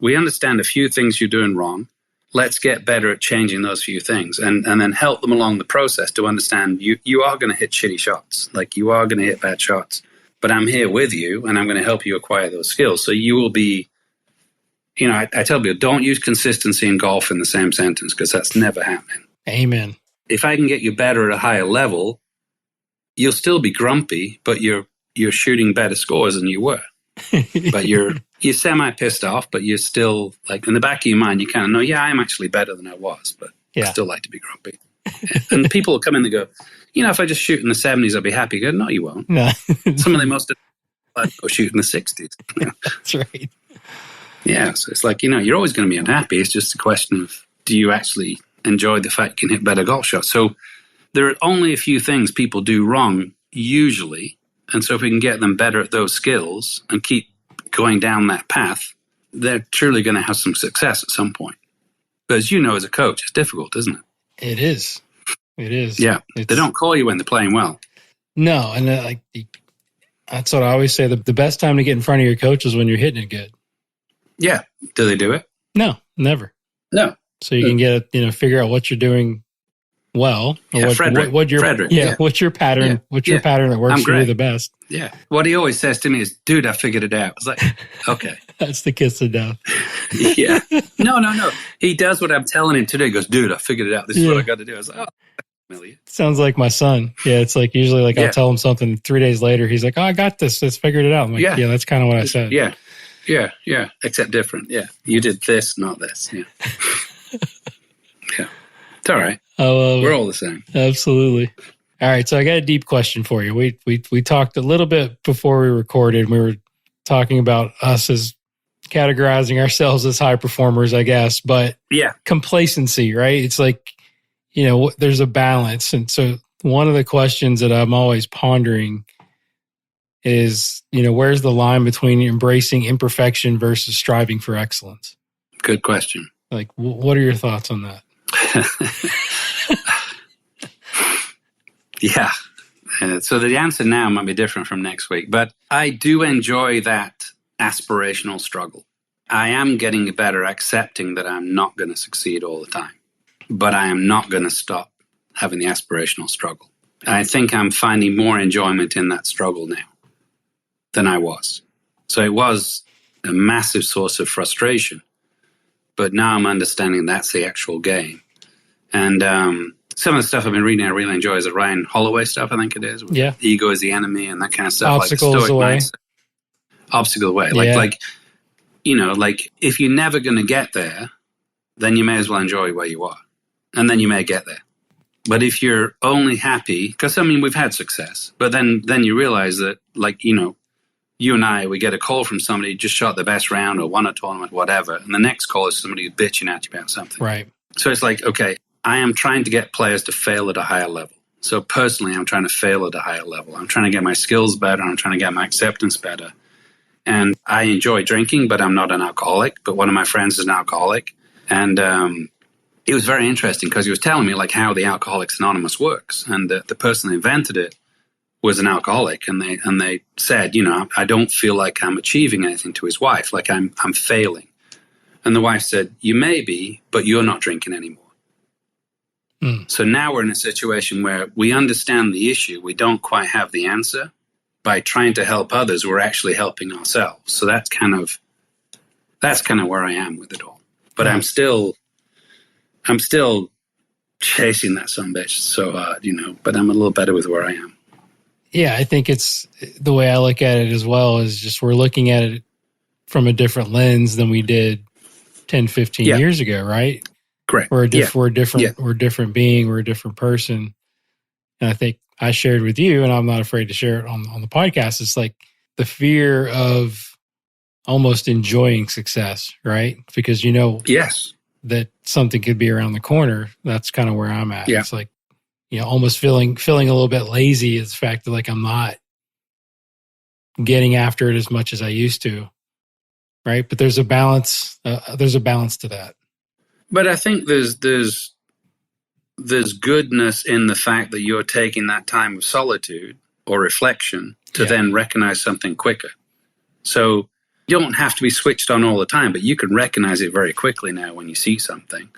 we understand a few things you're doing wrong. Let's get better at changing those few things and then help them along the process to understand you are going to hit shitty shots. Like you are going to hit bad shots, but I'm here with you and I'm going to help you acquire those skills. So you will be, I tell people, don't use consistency and golf in the same sentence because that's never happening. Amen. If I can get you better at a higher level, you'll still be grumpy, but you're shooting better scores than you were. But you're semi-pissed off, but you're still, like, in the back of your mind, you kind of know, yeah, I'm actually better than I was, but I still like to be grumpy. And people will come in and go, if I just shoot in the 70s, I'll be happy. Go, no, you won't. No. Some of the most go shoot in the 60s. That's right. Yeah, so it's like, you're always going to be unhappy. It's just a question of, do you actually enjoy the fact you can hit better golf shots? So there are only a few things people do wrong, usually. And so if we can get them better at those skills and keep going down that path, they're truly going to have some success at some point. But as you know, as a coach, it's difficult, isn't it? It is. It is. Yeah. They don't call you when they're playing well. No. And that's what I always say. The best time to get in front of your coach is when you're hitting it good. Yeah. Do they do it? No, never. No. So you can get, figure out what you're doing well. Yeah, Frederick. What's your pattern? Yeah. What's your pattern that works for you the best? Yeah. What he always says to me is, dude, I figured it out. I was like, okay. That's the kiss of death. Yeah. No. He does what I'm telling him today. He goes, dude, I figured it out. This is what I got to do. I was like, sounds like my son. Yeah. It's like usually I'll tell him something 3 days later. He's like, oh, I got this. Let's figured it out. I'm like, yeah, that's kind of what I said. Yeah. Except different. Yeah. You did this, not this. Yeah. Yeah. It's all right. We're all the same. Absolutely. All right. So I got a deep question for you. We talked a little bit before we recorded. We were talking about us as categorizing ourselves as high performers, I guess. But complacency, right? It's like, there's a balance. And so one of the questions that I'm always pondering is, where's the line between embracing imperfection versus striving for excellence? Good question. Like, what are your thoughts on that? Yeah. So the answer now might be different from next week, but I do enjoy that aspirational struggle. I am getting better accepting that I'm not going to succeed all the time, but I am not going to stop having the aspirational struggle. I think I'm finding more enjoyment in that struggle now than I was. So it was a massive source of frustration, but now I'm understanding that's the actual game. And some of the stuff I've been reading I really enjoy is the Ryan Holloway stuff, I think it is. Yeah. Ego is the enemy and that kind of stuff. Obstacles away. Obstacle away. Like like if you're never going to get there, then you may as well enjoy where you are. And then you may get there. But if you're only happy, because we've had success, but then you realize that, like, you and I, we get a call from somebody who just shot the best round or won a tournament, whatever. And the next call is somebody who's bitching at you about something. Right. So it's like, okay, I am trying to get players to fail at a higher level. So personally, I'm trying to fail at a higher level. I'm trying to get my skills better. I'm trying to get my acceptance better. And I enjoy drinking, but I'm not an alcoholic. But one of my friends is an alcoholic. And it was very interesting because he was telling me like how the Alcoholics Anonymous works. And the person that invented it was an alcoholic. And they said, I don't feel like I'm achieving anything to his wife, like I'm failing. And the wife said, you may be, but you're not drinking anymore. So now we're in a situation where we understand the issue. We don't quite have the answer. By trying to help others, we're actually helping ourselves. So that's kind of where I am with it all. But I'm still chasing that sumbitch so hard, but I'm a little better with where I am. Yeah, I think it's the way I look at it as well is just we're looking at it from a different lens than we did 10, 15 years ago, right? Correct. We're a different being, we're a different person. And I think I shared with you, and I'm not afraid to share it on the podcast. It's like the fear of almost enjoying success, right? Because yes, that something could be around the corner. That's kind of where I'm at. Yeah. It's like, almost feeling a little bit lazy is the fact that like I'm not getting after it as much as I used to, right? But there's a balance. There's a balance to that. But I think there's goodness in the fact that you're taking that time of solitude or reflection to then recognize something quicker. So you don't have to be switched on all the time, but you can recognize it very quickly now when you see something.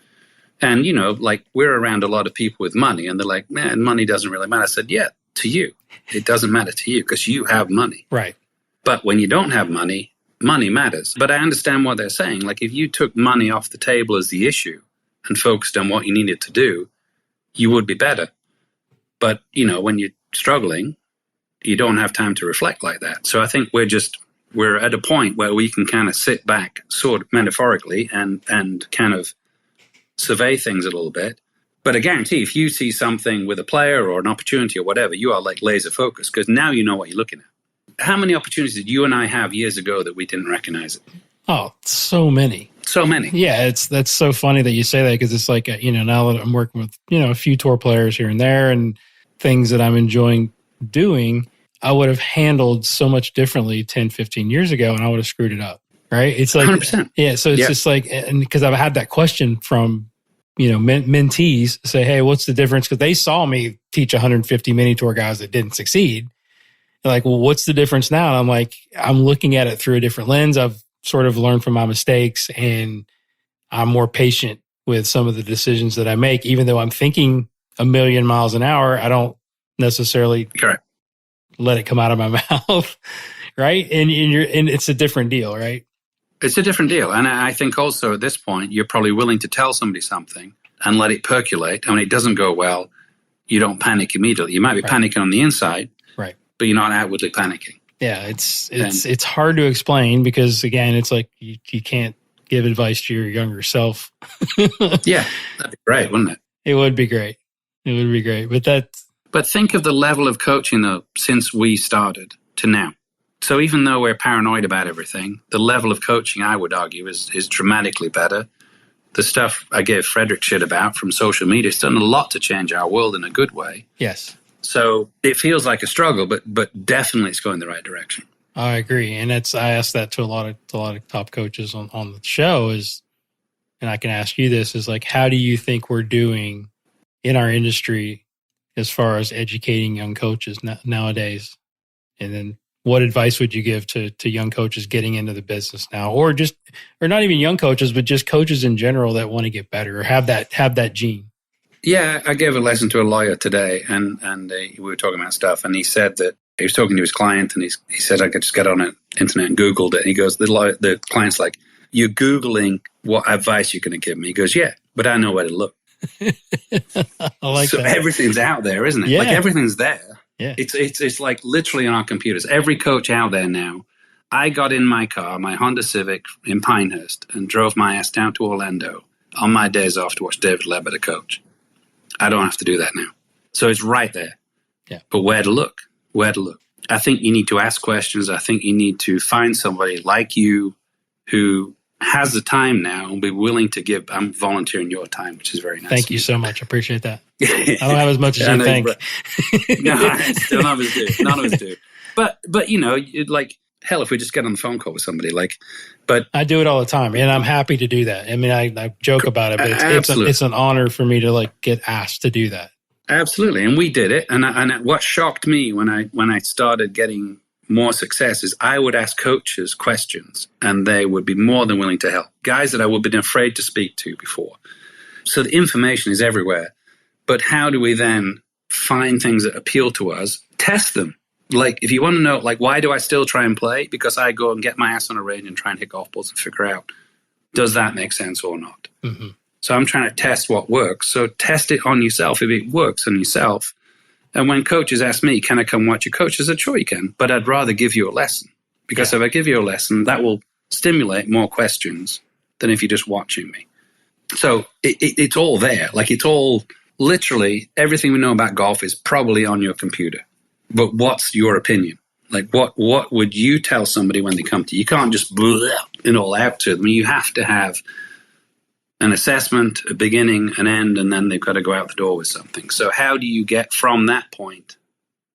And, like we're around a lot of people with money and they're like, man, money doesn't really matter. I said, yeah, to you. It doesn't matter to you because you have money. Right. But when you don't have money, money matters. But I understand what they're saying. Like if you took money off the table as the issue and focused on what you needed to do, you would be better. But, when you're struggling, you don't have time to reflect like that. So I think we're at a point where we can kind of sit back sort of metaphorically and kind of survey things a little bit. But I guarantee if you see something with a player or an opportunity or whatever, you are like laser focused because now you know what you're looking at. How many opportunities did you and I have years ago that we didn't recognize it? Oh, so many. So many. Yeah, that's so funny that you say that because it's like, now that I'm working with, a few tour players here and there and things that I'm enjoying doing, I would have handled so much differently 10, 15 years ago and I would have screwed it up, right? It's like, 100%. Yeah, so it's just like, and because I've had that question from, mentees say, hey, what's the difference? Because they saw me teach 150 mini tour guys that didn't succeed. They're like, well, what's the difference now? And I'm like, I'm looking at it through a different lens. I've sort of learned from my mistakes and I'm more patient with some of the decisions that I make. Even though I'm thinking a million miles an hour, I don't necessarily let it come out of my mouth. Right. And it's a different deal, right? It's a different deal. And I think also at this point, you're probably willing to tell somebody something and let it percolate. And when it doesn't go well, you don't panic immediately. You might be panicking on the inside, right? But you're not outwardly panicking. Yeah, it's hard to explain because, again, it's like you can't give advice to your younger self. Yeah, that'd be great, wouldn't it? It would be great. It would be great. But think of the level of coaching, though, since we started to now. So even though we're paranoid about everything, the level of coaching, I would argue, is dramatically better. The stuff I gave Frederick shit about from social media has done a lot to change our world in a good way. Yes. So it feels like a struggle, but definitely it's going the right direction. I agree. And I asked that to a lot of top coaches on the show and I can ask you this, is like, how do you think we're doing in our industry as far as educating young coaches nowadays? And then what advice would you give to young coaches getting into the business now, or not even young coaches, but just coaches in general that want to get better or have that gene? Yeah, I gave a lesson to a lawyer today, and we were talking about stuff, and he said that he was talking to his client, and he said I could just get on the internet and Googled it. And he goes, the client's like, you're Googling what advice you're going to give me. He goes, yeah, but I know where to look. I like so that. Everything's out there, isn't it? Yeah. Like everything's there. Yeah. It's like literally on our computers. Every coach out there now, I got in my car, my Honda Civic in Pinehurst, and drove my ass down to Orlando on my days off to watch David Lebetter coach. I don't have to do that now. So it's right there. Yeah. But where to look? Where to look? I think you need to ask questions. I think you need to find somebody like you who has the time now and be willing to give. I'm volunteering your time, which is very nice. Thank you so much. I appreciate that. I don't have as much as you think. No, still none of us do. None of us do. But you know, like, hell, if we just get on the phone call with somebody, like, but I do it all the time, and I'm happy to do that. I mean, I joke about it, but it's an honor for me to like get asked to do that. Absolutely, and we did it. And what shocked me when I started getting more success is I would ask coaches questions, and they would be more than willing to help. Guys that I would have been afraid to speak to before. So the information is everywhere, but how do we then find things that appeal to us? Test them. Like, if you want to know, like, why do I still try and play? Because I go and get my ass on a range and try and hit golf balls and figure out, does that make sense or not? Mm-hmm. So I'm trying to test what works. So test it on yourself if it works on yourself. And when coaches ask me, can I come watch your coach? I said, sure you can, but I'd rather give you a lesson. Because if I give you a lesson, that will stimulate more questions than if you're just watching me. So it's all there. Like, it's all, literally, everything we know about golf is probably on your computer. But what's your opinion? Like, what would you tell somebody when they come to you? You can't just blah it all out to them. You have to have an assessment, a beginning, an end, and then they've got to go out the door with something. So how do you get from that point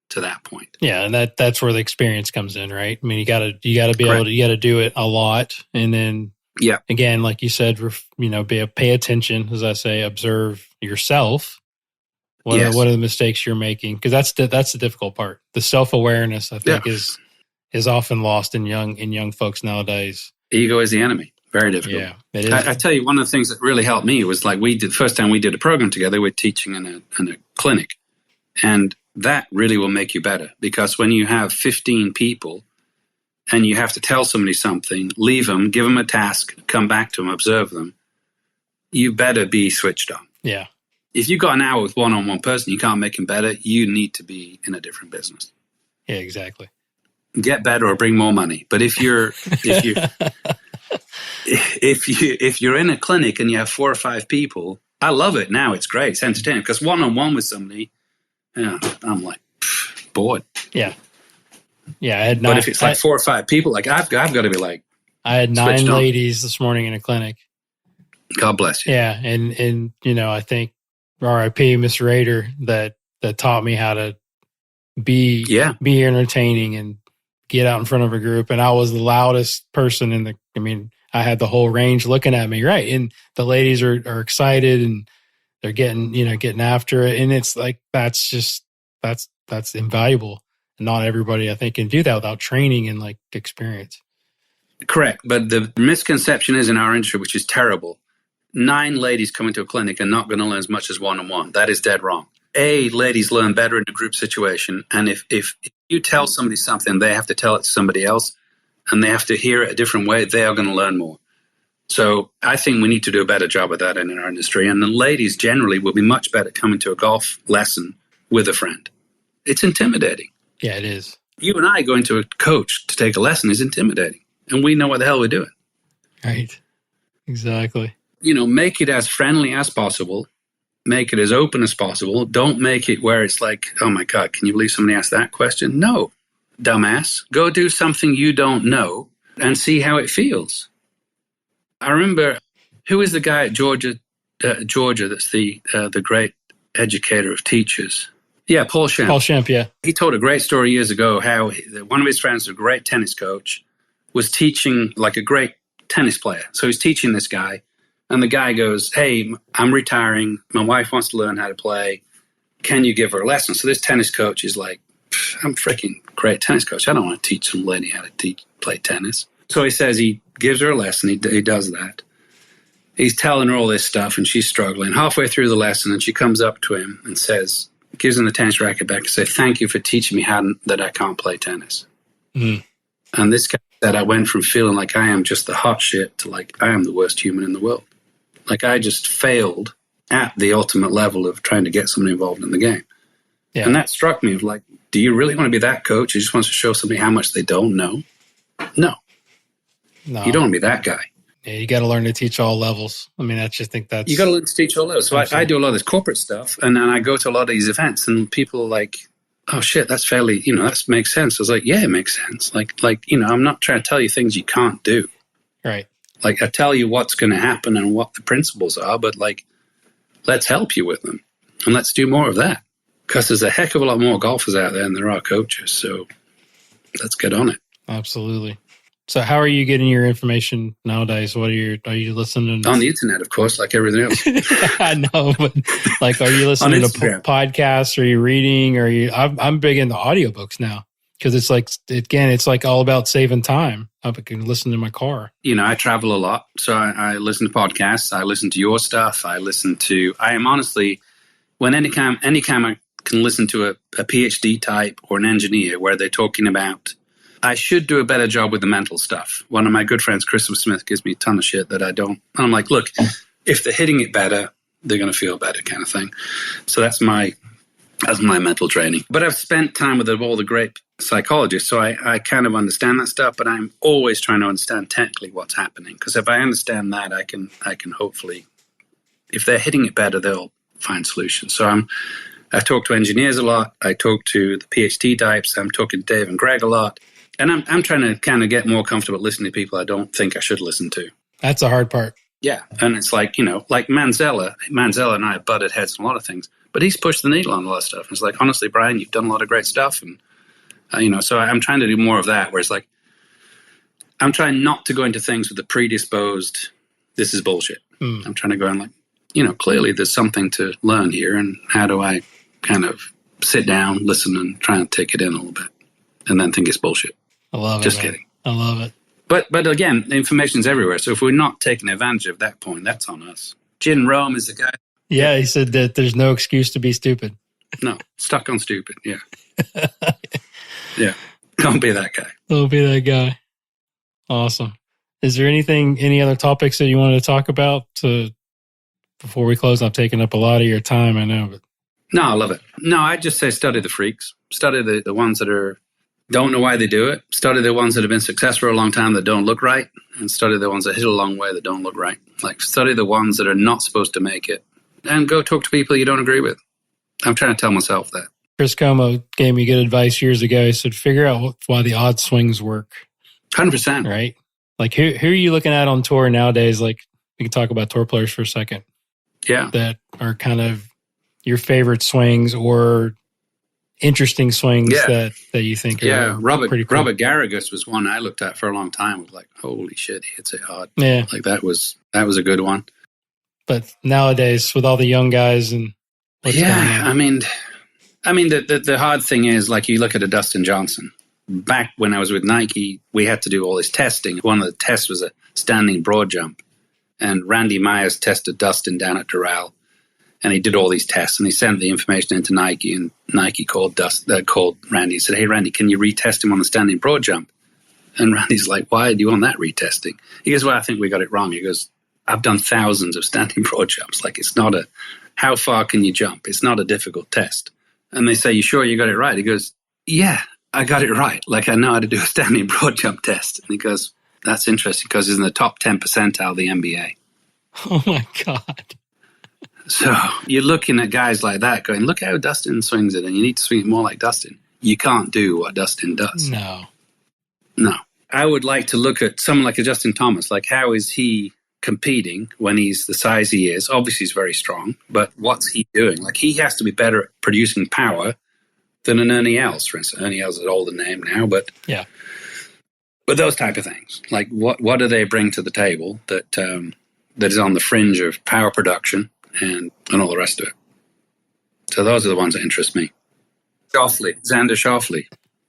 to that point? Yeah, and that's where the experience comes in, right? I mean, you got to be able to, you got to do it a lot, and then again, like you said, pay attention, as I say, observe yourself. What are the mistakes you're making? Because that's the difficult part. The self-awareness, I think, is often lost in young folks nowadays. Ego is the enemy. Very difficult. Yeah, it is. I tell you, one of the things that really helped me was, like, first time we did a program together, we're teaching in a clinic. And that really will make you better, because when you have 15 people and you have to tell somebody something, leave them, give them a task, come back to them, observe them, you better be switched on. Yeah. If you've got an hour with one-on-one person, you can't make them better, you need to be in a different business. Yeah, exactly. Get better or bring more money. But if you're in a clinic and you have 4 or 5 people, I love it now. It's great. It's entertaining, because one-on-one with somebody, I'm like, bored. Yeah. Yeah. I had 9, but if it's like 4 or 5 people, like, I've got to be like, I had 9 ladies this morning in a clinic. God bless you. Yeah. And I think R.I.P. Miss Rader that taught me how to be entertaining and get out in front of a group. And I was the loudest person I had the whole range looking at me. Right. And the ladies are excited and they're getting after it. And it's like, that's invaluable. And not everybody, I think, can do that without training and, like, experience. Correct. But the misconception is in our industry, which is terrible, 9 ladies coming to a clinic are not going to learn as much as one-on-one. That is dead wrong. Ladies learn better in a group situation. And if you tell somebody something, they have to tell it to somebody else, and they have to hear it a different way, they are going to learn more. So I think we need to do a better job of that in our industry. And the ladies generally will be much better coming to a golf lesson with a friend. It's intimidating. Yeah, it is. You and I going to a coach to take a lesson is intimidating. And we know what the hell we're doing. Right. Exactly. Make it as friendly as possible. Make it as open as possible. Don't make it where it's like, oh my God, can you believe somebody asked that question? No, dumbass. Go do something you don't know and see how it feels. I remember, who is the guy at Georgia that's the great educator of teachers? Yeah, Paul Shemp. Paul Shemp, yeah. He told a great story years ago how one of his friends, a great tennis coach, was teaching, like, a great tennis player. So he's teaching this guy. And the guy goes, hey, I'm retiring. My wife wants to learn how to play. Can you give her a lesson? So this tennis coach is like, I'm a freaking great tennis coach. I don't want to teach some lady how to play tennis. So he says he gives her a lesson. He does that. He's telling her all this stuff, and she's struggling. Halfway through the lesson, and she comes up to him and says, gives him the tennis racket back and says, thank you for teaching me that I can't play tennis. Mm. And this guy said, I went from feeling like I am just the hot shit to, like, I am the worst human in the world. Like, I just failed at the ultimate level of trying to get somebody involved in the game. Yeah. And that struck me of, like, do you really want to be that coach who just wants to show somebody how much they don't know? No, No, you don't want to be that guy. Yeah, you got to learn to teach all levels. I mean, I just think that's... You got to learn to teach all levels. So I do a lot of this corporate stuff, and I go to a lot of these events, and people are like, oh shit, that's fairly, that makes sense. I was like, yeah, it makes sense. Like, I'm not trying to tell you things you can't do. Right. Like, I tell you what's going to happen and what the principles are, but like, let's help you with them. And let's do more of that. Because there's a heck of a lot more golfers out there than there are coaches. So let's get on it. Absolutely. So how are you getting your information nowadays? Are you listening on the internet, of course, like everything else? I know, but like, are you listening to podcasts? Are you reading? I'm big into audiobooks now because it's like, again, it's like all about saving time. I can listen to my car. I travel a lot. So I listen to podcasts. I listen to your stuff. I am honestly, when anytime I can listen to a PhD type or an engineer where they're talking about, I should do a better job with the mental stuff. One of my good friends, Christopher Smith, gives me a ton of shit that I don't. I'm like, look, if they're hitting it better, they're going to feel better kind of thing. So that's my mental training. But I've spent time with all the great psychologists, so I kind of understand that stuff, but I'm always trying to understand technically what's happening. Because if I understand that, I can hopefully, if they're hitting it better, they'll find solutions. So I talk to engineers a lot. I talk to the PhD types. I'm talking to Dave and Greg a lot. And I'm trying to kind of get more comfortable listening to people I don't think I should listen to. That's the hard part. Yeah. And it's like, like Manzella and I have butted heads on a lot of things, but he's pushed the needle on a lot of stuff. And it's like, honestly, Brian, you've done a lot of great stuff. And, so I'm trying to do more of that, where it's like, I'm trying not to go into things with a predisposed, this is bullshit. I'm trying to go in like, clearly there's something to learn here. And how do I kind of sit down, listen, and try and take it in a little bit and then think it's bullshit. I love it. Just kidding. I love it. But again, the information's everywhere. So if we're not taking advantage of that point, that's on us. Gin Rome is the guy. Yeah, he said that there's no excuse to be stupid. No, stuck on stupid. Yeah. Yeah. Don't be that guy. Don't be that guy. Awesome. Is there any other topics that you wanted to talk about before we close? I'm taking up a lot of your time, I know. But. No, I love it. No, I just say study the freaks. Study the ones that don't know why they do it. Study the ones that have been successful for a long time that don't look right. And study the ones that hit a long way that don't look right. Like, study the ones that are not supposed to make it. And go talk to people you don't agree with. I'm trying to tell myself that. Chris Como gave me good advice years ago. He said, figure out why the odd swings work. 100%. Right? Like, who are you looking at on tour nowadays? Like, we can talk about tour players for a second. Yeah. That are kind of your favorite swings or interesting swings that you think are pretty cool. Robert Garrigus was one I looked at for a long time. Was like, holy shit, he hits it hard. Yeah. Like, that was a good one. But nowadays, with all the young guys and what's going on. I mean, the hard thing is, like, you look at a Dustin Johnson. Back when I was with Nike, we had to do all this testing. One of the tests was a standing broad jump. And Randy Myers tested Dustin down at Doral. And he did all these tests, and he sent the information into Nike, and Nike called Randy and said, hey, Randy, can you retest him on the standing broad jump? And Randy's like, why do you want that retesting? He goes, well, I think we got it wrong. He goes, I've done thousands of standing broad jumps. Like, it's not how far can you jump? It's not a difficult test. And they say, you sure you got it right? He goes, yeah, I got it right. Like, I know how to do a standing broad jump test. And he goes, that's interesting because he's in the top 10 percentile of the NBA. Oh, my God. So you're looking at guys like that going, look how Dustin swings it, and you need to swing it more like Dustin. You can't do what Dustin does. No. I would like to look at someone like a Justin Thomas. Like, how is he competing when he's the size he is? Obviously, he's very strong, but what's he doing? Like, he has to be better at producing power than an Ernie Els, for instance. Ernie Els is an older name now, but yeah. But those type of things. Like, what do they bring to the table that is on the fringe of power production and all the rest of it? So those are the ones that interest me. Xander Schauffele.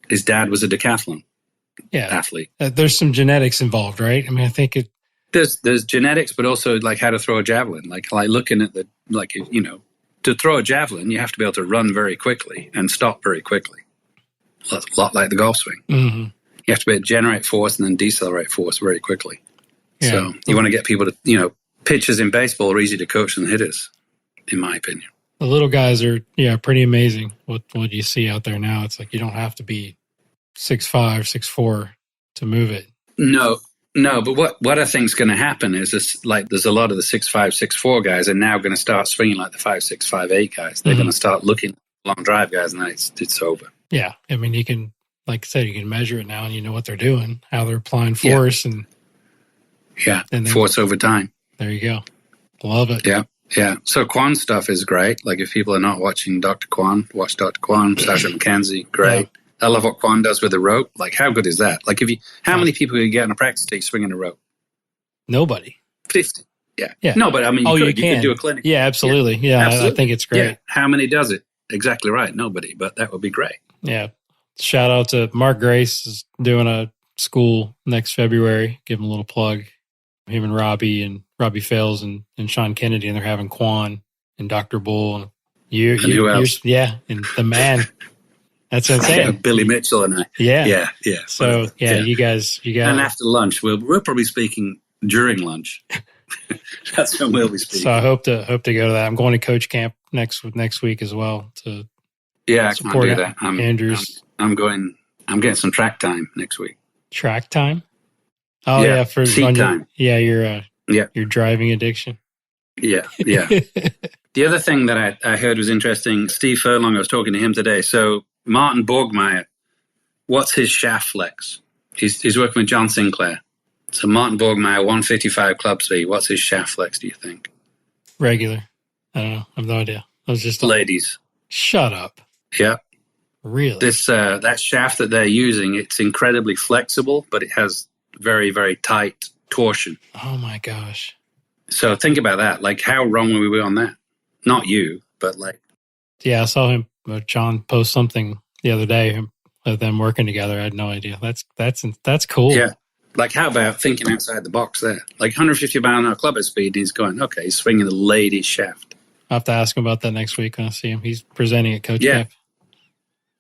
His dad was a decathlon athlete. There's some genetics involved, right? I mean, I think there's genetics, but also like how to throw a javelin. Like looking at to throw a javelin, you have to be able to run very quickly and stop very quickly. A lot like the golf swing. Mm-hmm. You have to be able to generate force and then decelerate force very quickly. Yeah. So you want to get people to, pitchers in baseball are easy to coach than hitters, in my opinion. The little guys are, pretty amazing. What you see out there now, it's like you don't have to be 6'5", 6'4" to move it. No, but what I think is going to happen is this, like, there's a lot of the 6'5", 6'4" guys are now going to start swinging like the 5'6", 5'8" guys. They're going to start looking at long drive guys, and then it's over. Yeah. I mean, you can, like I said, you can measure it now and you know what they're doing, how they're applying force. And force over time. There you go. Love it. Yeah. So Kwan stuff is great. Like, if people are not watching Dr. Kwan, watch Dr. Kwan, Sasha McKenzie, great. Yeah. I love what Kwan does with the rope. Like, how good is that? Like, how many people can you get on a practice day swinging a rope? Nobody. 50. Yeah. No, but I mean, you could do a clinic. Yeah, absolutely. Yeah, absolutely. I think it's great. Yeah. How many does it? Exactly right. Nobody, but that would be great. Yeah. Shout out to Mark Grace is doing a school next February. Give him a little plug. Him and Robbie Fales and Sean Kennedy, and they're having Kwan and Dr. Bull and who else? And the man. That's insane. Billy Mitchell and I. Yeah. So yeah, you guys. And after lunch, we're probably speaking during lunch. That's when we'll be speaking. So I hope to go to that. I'm going to coach camp next week as well to support I can't do that. Andrews. I'm getting some track time next week. Track time? Oh yeah, for seat time. Your driving addiction. Yeah. The other thing that I heard was interesting. Steve Furlong, I was talking to him today. So Martin Borgmeyer, what's his shaft flex? He's working with John Sinclair. So Martin Borgmeyer, 155 club speed. What's his shaft flex, do you think? Regular. I don't know. I have no idea. I was just ladies. Shut up. Yeah. Really? This that shaft that they're using, it's incredibly flexible, but it has very, very tight torsion. Oh my gosh. So think about that. Like, how wrong were we on that? Not you, but like. Yeah, I saw him, John, post something the other day of them working together. I had no idea. That's cool. Yeah. Like, how about thinking outside the box there? Like 150 mile an hour club speed, he's going, okay, he's swinging the ladies shaft. I'll have to ask him about that next week when I see him. He's presenting at Coach Camp.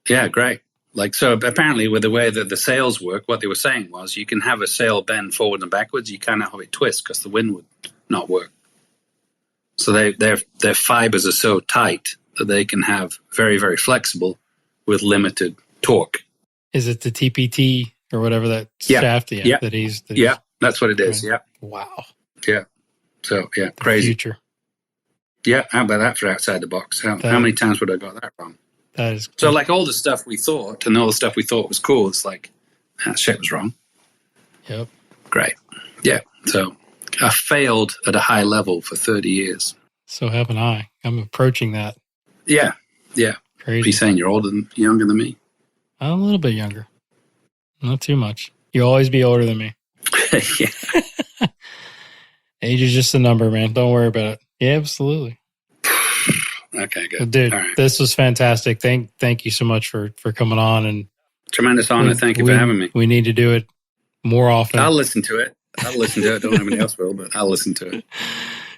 Yeah, great. Like, so apparently with the way that the sails work, what they were saying was you can have a sail bend forward and backwards. You cannot have it twist because the wind would not work. So their fibers are so tight that they can have very, very flexible with limited torque. Is it the TPT or whatever that shaft? Yeah. That's what it is. Right. Yeah. Wow. Yeah. So, crazy. Future. Yeah. How about that for outside the box? How many times would I got that wrong? That is cool. So, like, all the stuff we thought and all the stuff we thought was cool, it's like, that shit was wrong. Yep. Great. Yeah. So I failed at a high level for 30 years. So haven't I. I'm approaching that. Yeah. Crazy. Be saying you're younger than me. I'm a little bit younger. Not too much. You'll always be older than me. Yeah. Age is just a number, man. Don't worry about it. Yeah, absolutely. Okay, good. Well, dude, all right. This was fantastic. Thank you so much for coming on. And tremendous honor. Thank you for having me. We need to do it more often. I'll listen to it. Don't know if anybody else will, but I'll listen to it.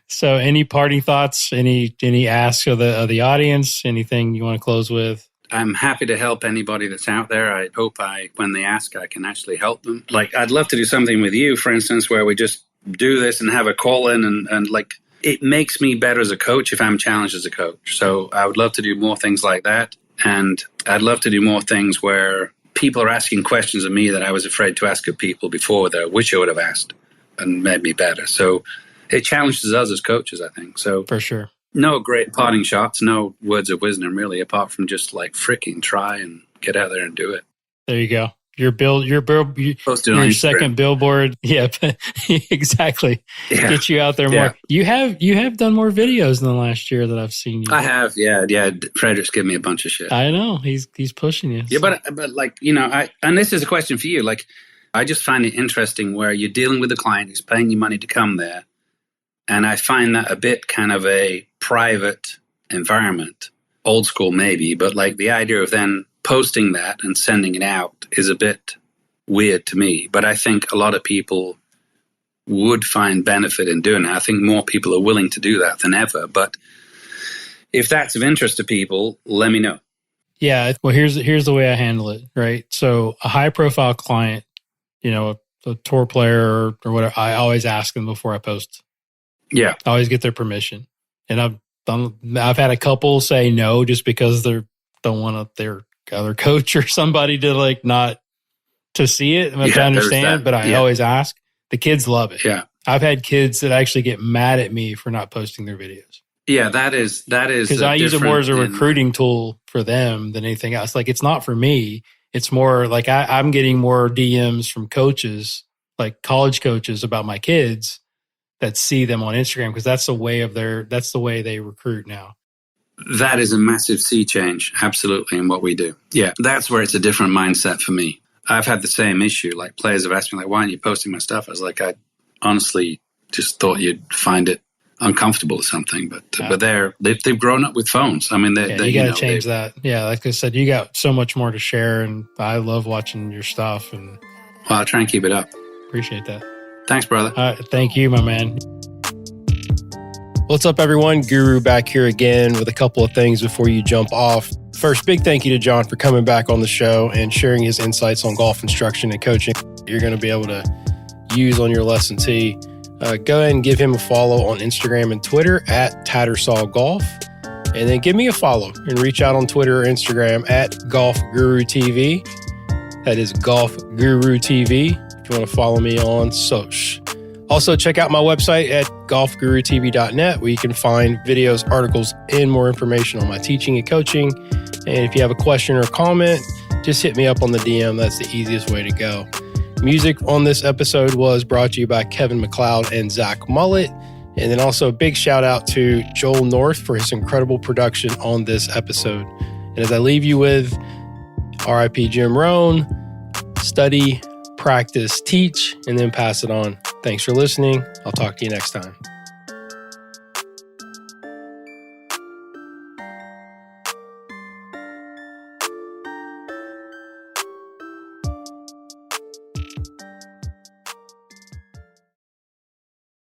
So any parting thoughts, any asks of the audience, anything you want to close with? I'm happy to help anybody that's out there. I hope when they ask, I can actually help them. Like, I'd love to do something with you, for instance, where we just do this and have a call in and like, it makes me better as a coach if I'm challenged as a coach. So I would love to do more things like that. And I'd love to do more things where people are asking questions of me that I was afraid to ask of people before that, which I would have asked and made me better. So it challenges us as coaches, I think. So for sure. No great parting shots, no words of wisdom really, apart from just like freaking try and get out there and do it. There you go. Your second billboard. Yep, exactly. Yeah. Get you out there more. Yeah. You have done more videos in the last year that I've seen you. I have, yeah. Frederick's given me a bunch of shit. I know he's pushing you. Yeah, so. but like, you know, and this is a question for you. Like, I just find it interesting where you're dealing with a client who's paying you money to come there, and I find that a bit kind of a private environment, old school maybe, but like the idea of then posting that and sending it out is a bit weird to me. But I think a lot of people would find benefit in doing it. I think more people are willing to do that than ever. But if that's of interest to people, let me know. Yeah. Well, here's the way I handle it, right? So a high profile client, you know, a tour player or whatever, I always ask them before I post. Yeah. I always get their permission. And I've had a couple say no just because they don't want their other coach or somebody to like not to see it, to Yeah, understand, but I always ask. The kids love it. Yeah. I've had kids that actually get mad at me for not posting their videos. Yeah, that is because I use it more as a recruiting tool for them than anything else. Like, it's not for me. It's more like I'm getting more DMs from coaches, like college coaches, about my kids that see them on Instagram, because that's the way they recruit now. That is a massive sea change, absolutely, in what we do. Yeah, that's where it's a different mindset for me. I've had the same issue. Like, players have asked me, like, why aren't you posting my stuff? I was like, I honestly just thought you'd find it uncomfortable or something. But they've grown up with phones. I mean, you got to change that. Yeah, like I said, you got so much more to share, and I love watching your stuff. And well, I'll try and keep it up. Appreciate that. Thanks, brother. Thank you, my man. What's up, everyone? Guru back here again with a couple of things before you jump off. First, big thank you to John for coming back on the show and sharing his insights on golf instruction and coaching you're going to be able to use on your lesson tee. Go ahead and give him a follow on Instagram and Twitter at Tattersall Golf. And then give me a follow and reach out on Twitter or Instagram at Golf Guru TV. That is Golf Guru TV if you want to follow me on Soch. Also, check out my website at golfgurutv.net, where you can find videos, articles, and more information on my teaching and coaching. And if you have a question or comment, just hit me up on the DM. That's the easiest way to go. Music on this episode was brought to you by Kevin MacLeod and Zach Mullet. And then also a big shout out to Joel North for his incredible production on this episode. And as I leave you with RIP Jim Rohn, study, practice, teach, and then pass it on. Thanks for listening. I'll talk to you next time.